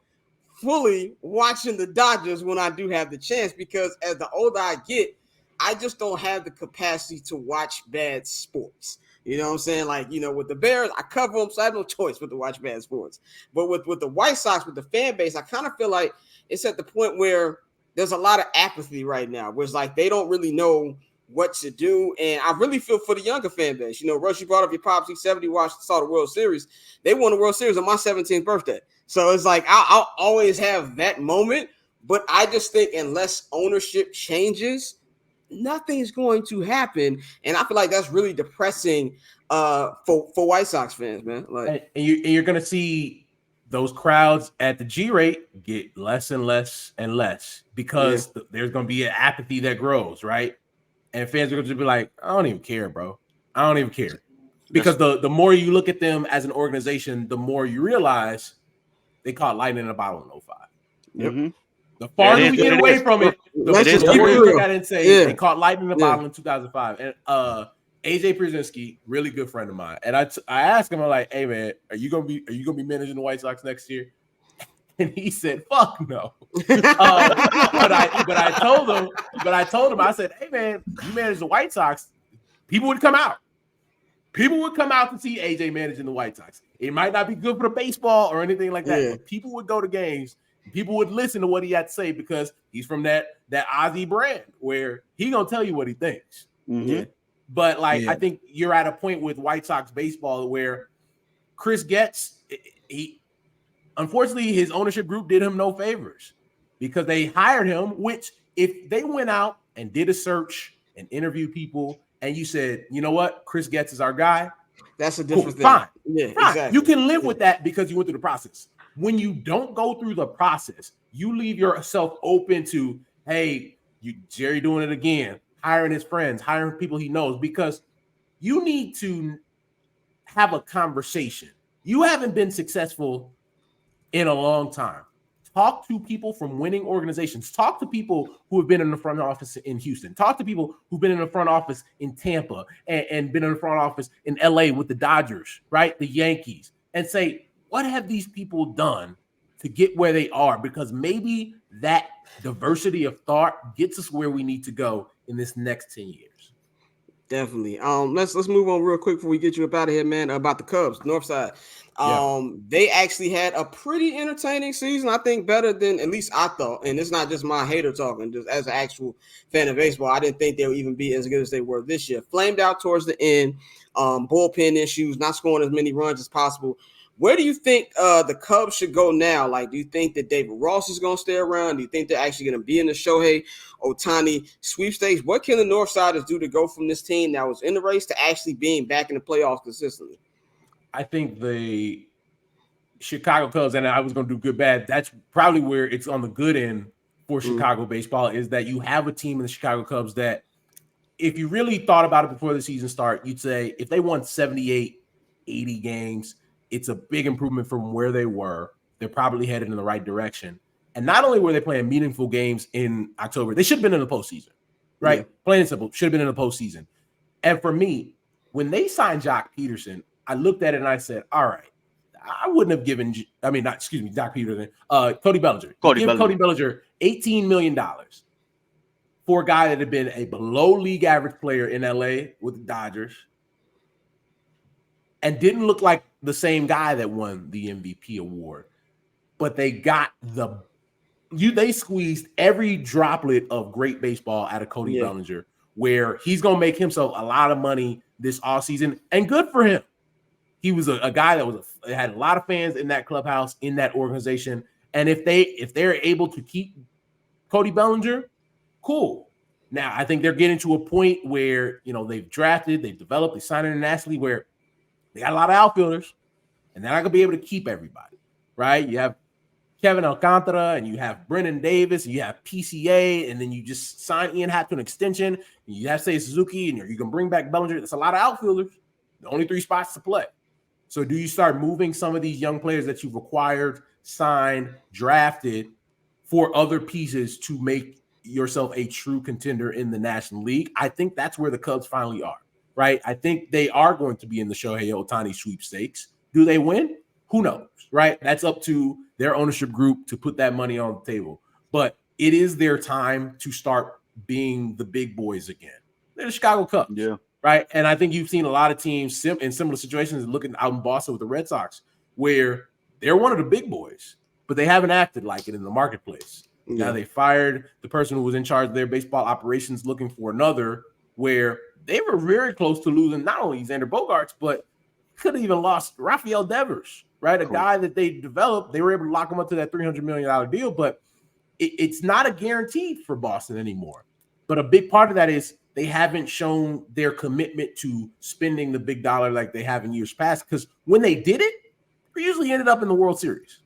Speaker 1: fully watching the Dodgers when I do have the chance, because as the older I get, I just don't have the capacity to watch bad sports. You know what I'm saying? Like, with the Bears, I cover them, so I have no choice but to watch bad sports. But with the White Sox, with the fan base, I kind of feel like it's at the point where there's a lot of apathy right now, where it's like they don't really know what to do. And I really feel for the younger fan base. Rush, you brought up your pops. He's 70, saw the World Series. They won the World Series on my 17th birthday. So it's like I'll always have that moment. But I just think unless ownership changes, nothing's going to happen. And I feel like that's really depressing for White Sox fans, man. Like,
Speaker 4: and you're going to see those crowds at the G rate get less and less and less, because there's going to be an apathy that grows, right? And fans are going to be like, I don't even care, bro. I don't even care. because the more you look at them as an organization, the more you realize they caught lightning in a bottle in 05.
Speaker 1: Yep.
Speaker 2: Mm-hmm.
Speaker 4: The farther we get away from it, the more you look at it and say they caught lightning in a bottle in 2005. And AJ Pierzynski, really good friend of mine, and I asked him, I'm like, "Hey man, are you gonna be managing the White Sox next year?" And he said, "Fuck no." But I told him, I said, "Hey man, you manage the White Sox, people would come out. People would come out to see AJ managing the White Sox. It might not be good for the baseball or anything like that, but people would go to games. People would listen to what he had to say because he's from that Ozzy brand where he gonna tell you what he thinks."
Speaker 2: Mm-hmm.
Speaker 1: Yeah.
Speaker 4: But I think you're at a point with White Sox baseball where Chris Getz, unfortunately, his ownership group did him no favors because they hired him, which if they went out and did a search and interviewed people and you said, you know what, Chris Getz is our guy,
Speaker 1: that's a different thing.
Speaker 4: Fine.
Speaker 1: Yeah,
Speaker 4: fine.
Speaker 1: Exactly.
Speaker 4: You can live with that because you went through the process. When you don't go through the process, you leave yourself open to, hey, Jerry doing it again, hiring his friends, hiring people he knows, because you need to have a conversation. You haven't been successful in a long time. Talk to people from winning organizations. Talk to people who have been in the front office in Houston. Talk to people who've been in the front office in Tampa and been in the front office in LA with the Dodgers, right? The Yankees, and say, what have these people done to get where they are? Because maybe that diversity of thought gets us where we need to go in this next 10 years.
Speaker 1: Definitely. Let's move on real quick before we get you up out of here, man. About the Cubs, North Side. They actually had a pretty entertaining season. I think better than at least I thought. And it's not just my hater talking, just as an actual fan of baseball. I didn't think they would even be as good as they were this year. Flamed out towards the end. Bullpen issues, not scoring as many runs as possible. Where do you think the Cubs should go now? Like, do you think that David Ross is going to stay around? Do you think they're actually going to be in the Shohei Ohtani sweepstakes? What can the Northsiders do to go from this team that was in the race to actually being back in the playoffs consistently?
Speaker 4: I think the Chicago Cubs, and I was going to do good, bad. That's probably where it's on the good end for Chicago baseball, is that you have a team in the Chicago Cubs that if you really thought about it before the season start, you'd say if they won 78, 80 games, it's a big improvement from where they were. They're probably headed in the right direction. And not only were they playing meaningful games in October, they should have been in the postseason, right? Yeah. Plain and simple, should have been in the postseason. And for me, when they signed Jock Peterson, I looked at it and I said, all right, I wouldn't have given, Jock Peterson, Cody Bellinger. Cody Bellinger $18 million for a guy that had been a below league average player in LA with the Dodgers and didn't look like the same guy that won the MVP award. But they got they squeezed every droplet of great baseball out of Cody Bellinger, where he's going to make himself a lot of money this offseason, and good for him. He was a guy that had a lot of fans in that clubhouse, in that organization. And if they're able to keep Cody Bellinger, cool. Now, I think they're getting to a point where, they've drafted, they've developed, they signed internationally, where they got a lot of outfielders, and they're not going to be able to keep everybody, right? You have Kevin Alcantara, and you have Brennan Davis, and you have PCA, and then you just sign Ian Happ to an extension, and you have Seiya Suzuki, and you can bring back Bellinger. That's a lot of outfielders. The only 3 spots to play. So do you start moving some of these young players that you've acquired, signed, drafted for other pieces to make yourself a true contender in the National League? I think that's where the Cubs finally are, right? I think they are going to be in the Shohei Ohtani sweepstakes. Do they win? Who knows, right? That's up to their ownership group to put that money on the table. But it is their time to start being the big boys again. They're the Chicago Cubs.
Speaker 2: Yeah.
Speaker 4: Right. And I think you've seen a lot of teams in similar situations looking out in Boston with the Red Sox, where they're one of the big boys, but they haven't acted like it in the marketplace. Yeah. Now they fired the person who was in charge of their baseball operations, looking for another, where they were very close to losing not only Xander Bogaerts, but could have even lost Rafael Devers, right? A guy that they developed. They were able to lock him up to that $300 million deal, but it's not a guarantee for Boston anymore. But a big part of that is they haven't shown their commitment to spending the big dollar like they have in years past, because when they did it, they usually ended up in the World Series.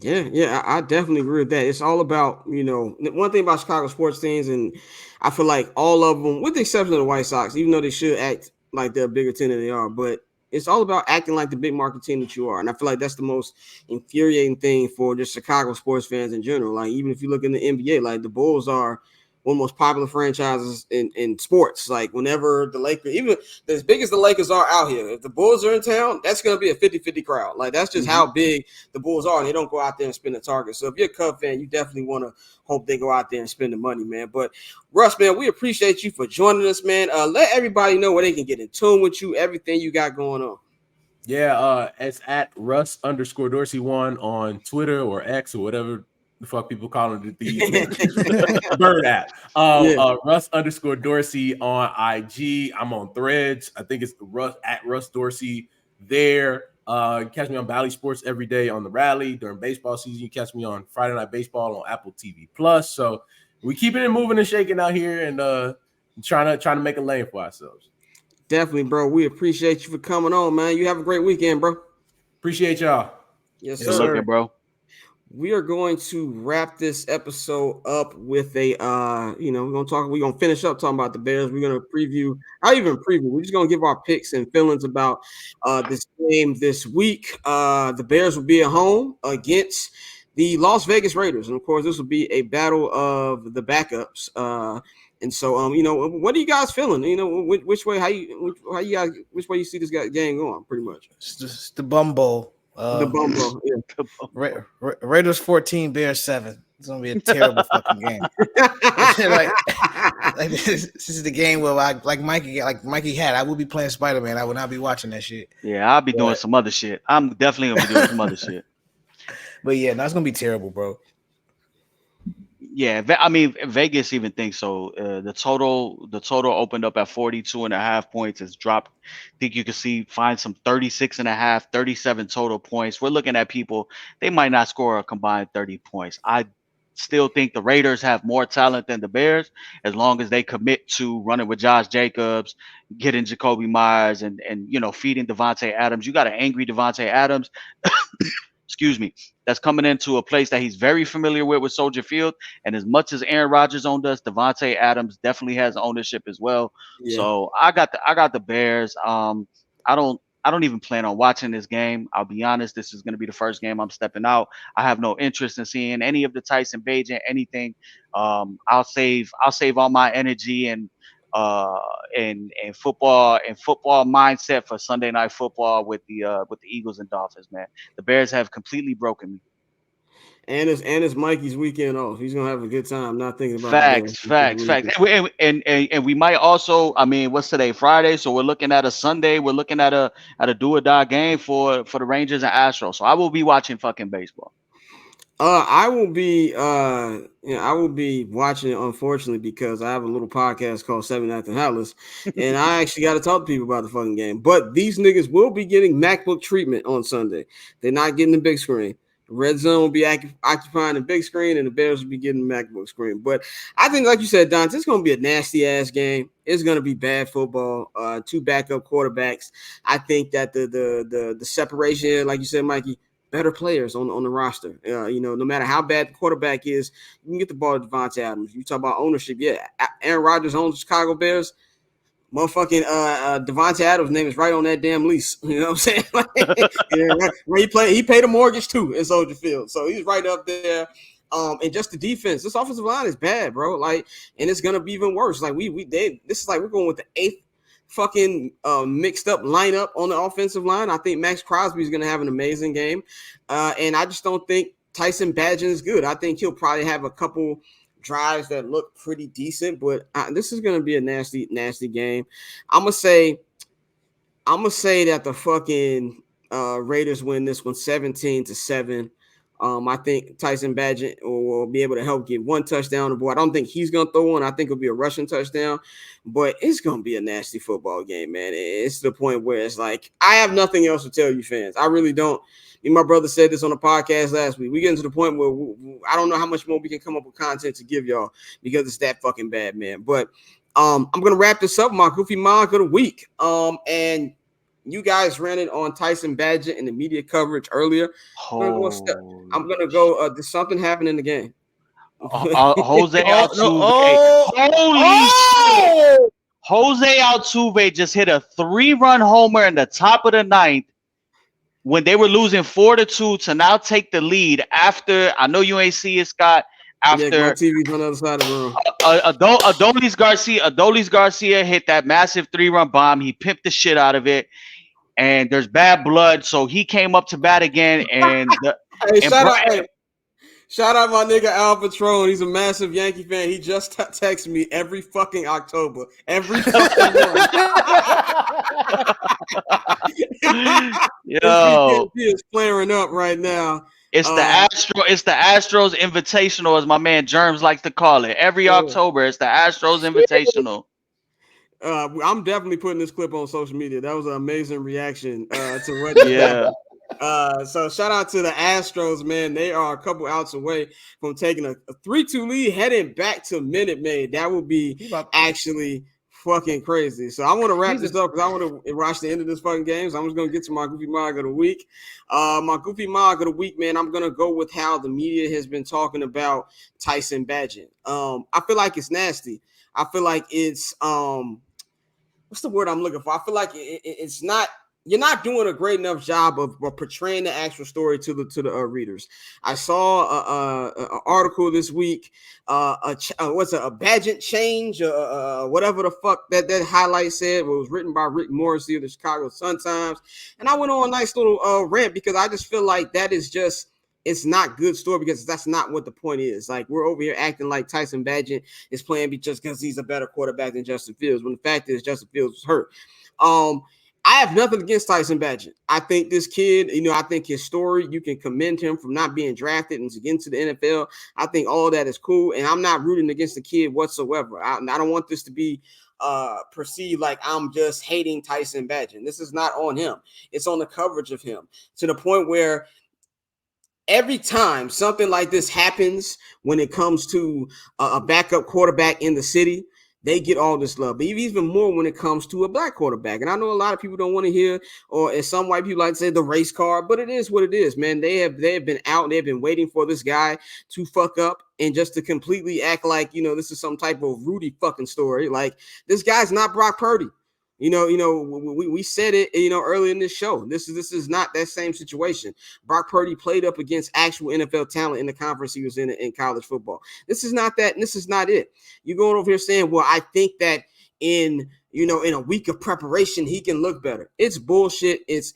Speaker 1: Yeah, I definitely agree with that. It's all about, one thing about Chicago sports teams, and I feel like all of them, with the exception of the White Sox, even though they should act like they're a bigger team than they are, but it's all about acting like the big market team that you are. And I feel like that's the most infuriating thing for just Chicago sports fans in general. Like, even if you look in the NBA, like the Bulls are one of the most popular franchises in sports. Like, whenever the Lakers, even as big as the Lakers are out here, if the Bulls are in town, that's going to be a 50-50 crowd. Like, that's just how big the Bulls are, and they don't go out there and spend the target. So if you're a Cub fan, you definitely want to hope they go out there and spend the money, man. But Russ, man, we appreciate you for joining us, man. Let everybody know where they can get in tune with you, everything you got going on.
Speaker 4: Yeah, it's at Russ_Dorsey1 on Twitter or X or whatever the fuck people call it these days. The bird app. Russ_Dorsey on IG. I'm on Threads. I think it's Russ Dorsey there. You catch me on Bally Sports every day on the Rally during baseball season. You catch me on Friday Night Baseball on Apple TV Plus. So we keeping it moving and shaking out here and trying to make a lane for ourselves.
Speaker 1: Definitely, bro. We appreciate you for coming on, man. You have a great weekend, bro.
Speaker 4: Appreciate y'all.
Speaker 1: Yes,
Speaker 2: Good
Speaker 1: sir.
Speaker 2: looking, bro.
Speaker 1: We are going to wrap this episode up with a we're gonna finish up talking about the Bears. We're gonna preview, we're just gonna give our picks and feelings about this game this week. The Bears will be at home against the Las Vegas Raiders, and of course, this will be a battle of the backups. And so, what are you guys feeling? Which way you see this game going? Pretty much,
Speaker 3: It's just the bumble.
Speaker 1: the bumble. Yeah.
Speaker 3: Raiders 14, Bears 7. It's gonna be a terrible fucking game. like this is the game where like Mikey had. I would be playing Spider-Man. I would not be watching that shit.
Speaker 2: Yeah, I'll be doing some other shit. I'm definitely gonna be doing some other shit.
Speaker 3: But yeah, that's gonna be terrible, bro.
Speaker 2: Yeah, I mean, Vegas even thinks so. The total opened up at 42.5 points. It's dropped. I think you can find some 36.5, 37 total points. We're looking at people, they might not score a combined 30 points. I still think the Raiders have more talent than the Bears, as long as they commit to running with Josh Jacobs, getting Jacoby Myers, and feeding Devontae Adams. You got an angry Devontae Adams. Excuse me, that's coming into a place that he's very familiar with Soldier Field. And as much as Aaron Rodgers owned us, Devontae Adams definitely has ownership as well. Yeah. So I got the Bears. I don't even plan on watching this game. I'll be honest, this is going to be the first game I'm stepping out. I have no interest in seeing any of the Tyson Bagent, anything. I'll save all my energy and football mindset for Sunday Night Football with the Eagles and Dolphins, man. The Bears have completely broken me.
Speaker 1: And it's Mikey's weekend off. He's gonna have a good time, not thinking about
Speaker 2: facts. And we might also, I mean, what's today? Friday. So we're looking at a Sunday. We're looking at a do or die game for the Rangers and Astros. So I will be watching fucking baseball.
Speaker 1: I will be watching it, unfortunately, because I have a little podcast called 7 After Atlas, and I actually got to talk to people about the fucking game. But these niggas will be getting MacBook treatment on Sunday. They're not getting the big screen. Red Zone will be occupying the big screen, and the Bears will be getting the MacBook screen. But I think, like you said, Dante, it's going to be a nasty-ass game. It's going to be bad football. Two backup quarterbacks. I think that the separation, like you said, Mikey, better players on the roster. No matter how bad the quarterback is, you can get the ball to Devontae Adams. You talk about ownership. Yeah, Aaron Rodgers owns the Chicago Bears. Motherfucking Devontae Adams' name is right on that damn lease. You know what I'm saying? Where he paid a mortgage too in Soldier Field, so he's right up there. And just the defense, this offensive line is bad, bro. Like, and it's gonna be even worse. Like this is like we're going with the 8th fucking mixed up lineup on the offensive line. I think Max Crosby is gonna have an amazing game, and I just don't think Tyson Bagent is good. I think he'll probably have a couple drives that look pretty decent, but this is going to be a nasty game. I'm gonna say that the fucking Raiders win this one 17-7. I think Tyson Bagent will be able to help get one touchdown on the board. I don't think he's going to throw one. I think it'll be a rushing touchdown, but it's going to be a nasty football game, man. It's to the point where it's like, I have nothing else to tell you fans. I really don't. Me and my brother said this on the podcast last week. We get to the point where I don't know how much more we can come up with content to give y'all because it's that fucking bad, man. But I'm going to wrap this up, my goofy monk of the week. And you guys ran it on Tyson Bagent in the media coverage earlier. I'm going to go. Did something happen in the game?
Speaker 2: Jose Altuve. Holy shit. Jose Altuve just hit a 3-run homer in the top of the ninth when they were losing 4-2 to now take the lead after, I know you ain't see it, Scott,
Speaker 1: Yeah, my
Speaker 2: after
Speaker 1: TV's on the other side of the room.
Speaker 2: Adolis Garcia hit that massive 3-run bomb. He pimped the shit out of it, and there's bad blood, so he came up to bat again. And
Speaker 1: Hey, shout out my nigga Al Patron. He's a massive Yankee fan. He just texts me every fucking October, every fucking month.
Speaker 2: Yo,
Speaker 1: He is flaring up right now.
Speaker 2: It's the Astros Invitational, as my man Germs likes to call it. Every October, it's the Astros Invitational.
Speaker 1: I'm definitely putting this clip on social media. That was an amazing reaction to what.
Speaker 2: Yeah.
Speaker 1: So shout out to the Astros, man. They are a couple outs away from taking a 3-2 lead, heading back to Minute Maid. That would be actually fucking crazy. So I want to wrap this up because I want to watch the end of this fucking game. So I'm just gonna get to my Goofy Mog of the week. My Goofy Mog of the week, man. I'm gonna go with how the media has been talking about Tyson Bagent. I feel like it's nasty. I feel like it's what's the word I'm looking for? I feel like it's not. You're not doing a great enough job of portraying the actual story to the readers. I saw an article this week. What's a Bagent change? Whatever the fuck that highlight said. It was written by Rick Morrissey of the Chicago Sun-Times, and I went on a nice little rant because I just feel like that is just. It's not good story because that's not what the point is. Like, we're over here acting like Tyson Bagent is playing just because he's a better quarterback than Justin Fields, when the fact is Justin Fields was hurt. I have nothing against Tyson Bagent. I think this kid, I think his story, you can commend him from not being drafted and to get into the NFL. I think all of that is cool, and I'm not rooting against the kid whatsoever. I don't want this to be perceived like I'm just hating Tyson Bagent. This is not on him. It's on the coverage of him, to the point where every time something like this happens, when it comes to a backup quarterback in the city, they get all this love. But even more when it comes to a black quarterback. And I know a lot of people don't want to hear, or as some white people like to say, the race card, but it is what it is, man. They have been out, they've been waiting for this guy to fuck up and just to completely act like, this is some type of Rudy fucking story. Like, this guy's not Brock Purdy. We said it, earlier in this show. This is not that same situation. Brock Purdy played up against actual NFL talent in the conference he was in college football. This is not that, and this is not it. You're going over here saying, well, I think that in a week of preparation, he can look better. It's bullshit. It's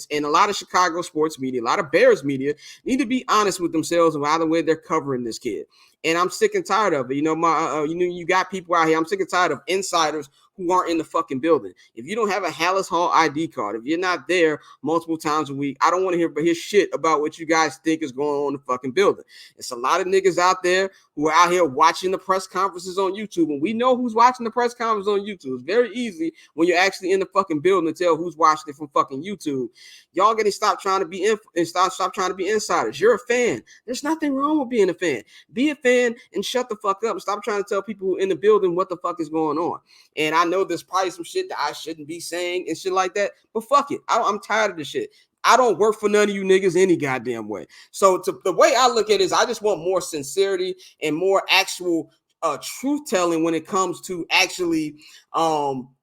Speaker 1: and a lot of Chicago sports media, a lot of Bears media need to be honest with themselves about the way they're covering this kid. And I'm sick and tired of it. You got people out here. I'm sick and tired of insiders who aren't in the fucking building. If you don't have a Hallis Hall ID card, if you're not there multiple times a week, I don't want to hear shit about what you guys think is going on in the fucking building. It's a lot of niggas out there who are out here watching the press conferences on YouTube, and we know who's watching the press conference on YouTube. It's very easy when you're actually in the fucking building to tell who's watching it from fucking YouTube. Y'all gotta stop trying to be stop trying to be insiders. You're a fan. There's nothing wrong with being a fan. Be a fan and shut the fuck up and stop trying to tell people in the building what the fuck is going on. And I know there's probably some shit that I shouldn't be saying and shit like that, but fuck it. I'm tired of this shit. I don't work for none of you niggas any goddamn way. So the way I look at it is I just want more sincerity and more actual truth telling when it comes to actually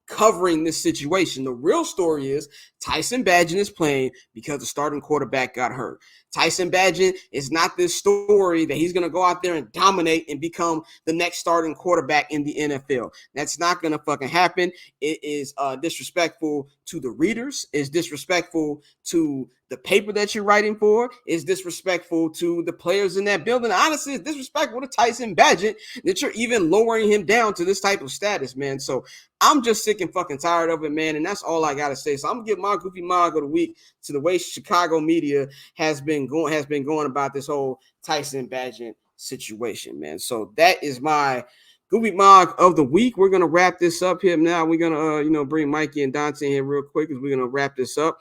Speaker 1: covering this situation. The real story is Tyson Bagent is playing because the starting quarterback got hurt. Tyson Bagent is not this story that he's going to go out there and dominate and become the next starting quarterback in the NFL. That's not going to fucking happen. It is disrespectful to the readers. It's disrespectful to the paper that you're writing for. It's disrespectful to the players in that building. Honestly, it's disrespectful to Tyson Bagent that you're even lowering him down to this type of status, man. So I'm just sick and fucking tired of it, man. And that's all I got to say. So I'm going to give my Goofy Mog of the week to the way Chicago media has been going about this whole Tyson Bagent situation, man. So that is my Goofy Mog of the week. We're gonna wrap this up here now. We're gonna bring Mikey and Dante in here real quick because we're gonna wrap this up.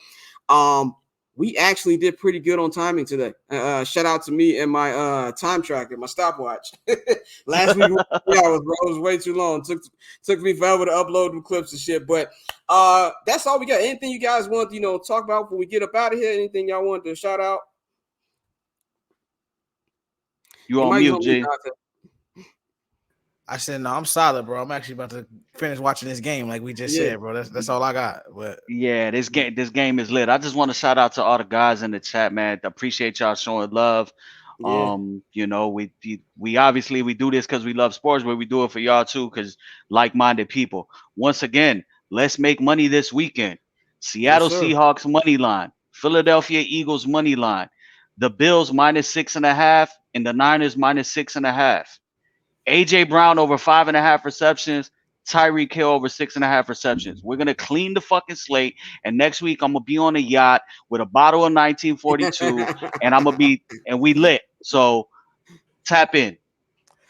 Speaker 1: We actually did pretty good on timing today. Shout out to me and my time tracker, my stopwatch. Last week hours, bro. It was way too long. Took me forever to upload the clips and shit. But that's all we got. Anything you guys want to talk about before we get up out of here? Anything y'all want to shout out?
Speaker 2: You on mute, G.
Speaker 3: I said, no, I'm solid, bro. I'm actually about to finish watching this game, like we just said, bro. That's all I got. But
Speaker 2: yeah, this game is lit. I just want to shout out to all the guys in the chat, man. Appreciate y'all showing love.
Speaker 1: Yeah.
Speaker 2: You know, we obviously we do this because we love sports, but we do it for y'all too, because like-minded people. Once again, let's make money this weekend. Seattle Seahawks money line, Philadelphia Eagles money line, the Bills -6.5, and the Niners -6.5. AJ Brown over 5.5 receptions. Tyreek Hill over 6.5 receptions. We're gonna clean the fucking slate, and next week I'm gonna be on a yacht with a bottle of 1942, and we lit. So tap in.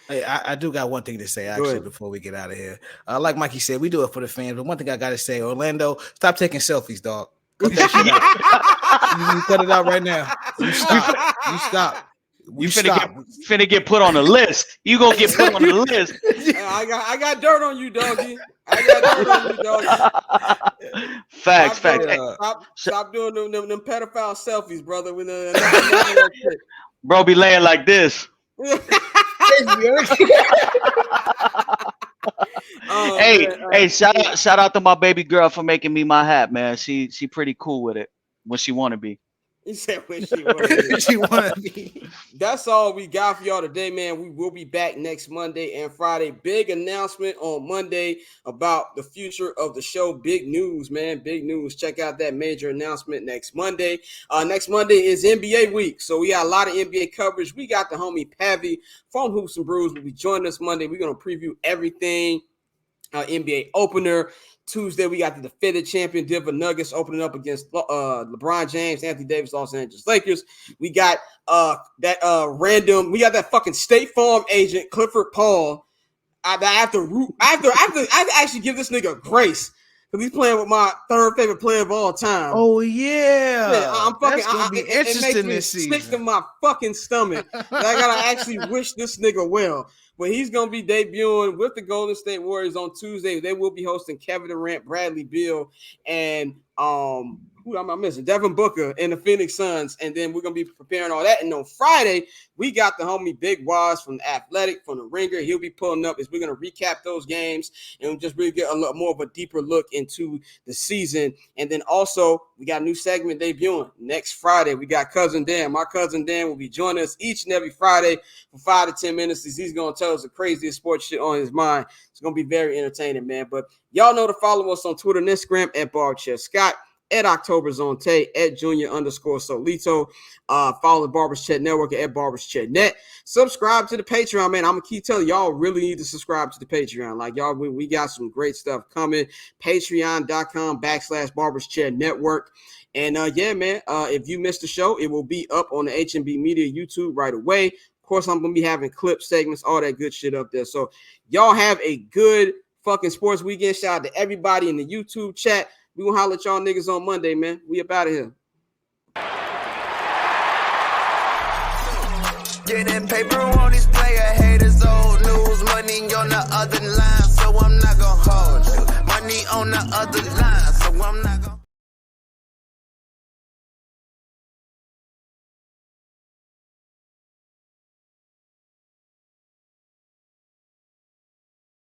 Speaker 3: Hey, I do got one thing to say actually before we get out of here. Like Mikey said, we do it for the fans, but one thing I gotta say, Orlando, stop taking selfies, dog. Cut that shit out. You cut it out right now. You stop.
Speaker 2: You finna get put on the list. You gonna get put on the list.
Speaker 1: I got dirt on you, doggy. I got dirt on you, doggy.
Speaker 2: Facts.
Speaker 1: Stop doing them pedophile selfies, brother.
Speaker 2: Bro be laying like this. Hey, shout out to my baby girl for making me my hat, man. She pretty cool with it when she wanna be.
Speaker 1: He said when she wanna be. That's all we got for y'all today, man. We will be back next Monday and Friday. Big announcement on Monday about the future of the show. Big news, man. Big news. Check out that major announcement next Monday. Next Monday is NBA week, so we got a lot of NBA coverage. We got the homie Pavi from Hoops and Brews will be joining us Monday. We're gonna preview everything. NBA opener. Tuesday, we got the defending champion Denver Nuggets opening up against LeBron James, Anthony Davis, Los Angeles Lakers. We got we got that fucking State Farm agent, Clifford Paul. I have to actually give this nigga grace because he's playing with my third favorite player of all time.
Speaker 3: Oh, yeah.
Speaker 1: I'm fucking,
Speaker 3: that's going to be interesting this season.
Speaker 1: It makes me sick to my fucking stomach. I got to actually wish this nigga well. But he's going to be debuting with the Golden State Warriors on Tuesday. They will be hosting Kevin Durant, Bradley Beal, and who am I missing? Devin Booker and the Phoenix Suns. And then we're going to be preparing all that. And on Friday, we got the homie Big Waz from the Athletic, from the Ringer. He'll be pulling up as we're going to recap those games and just really get a lot more of a deeper look into the season. And then also, we got a new segment debuting next Friday. We got Cousin Dan. My Cousin Dan will be joining us each and every Friday for 5 to 10 minutes. He's going to tell us the craziest sports shit on his mind. It's going to be very entertaining, man. But y'all know to follow us on Twitter and Instagram at BarbChestScott, at OctoberZoneTay, at Junior_Solito. Follow the Barbers Chat Network at Barbers Chat Net. Subscribe to the Patreon, man. I'm gonna keep telling y'all really need to subscribe to the Patreon. Like y'all, we got some great stuff coming. Patreon.com/Barbers Chat Network. And yeah, man. If you missed the show, it will be up on the HNB Media YouTube right away. Of course, I'm gonna be having clip segments, all that good shit up there. So y'all have a good fucking sports weekend. Shout out to everybody in the YouTube chat. We gonna holler at y'all niggas on Monday, man. We up out of here.
Speaker 5: Getting paper on these player haters, old news, money on the other line, so I'm not gonna hold you. Money on the other line, so I'm not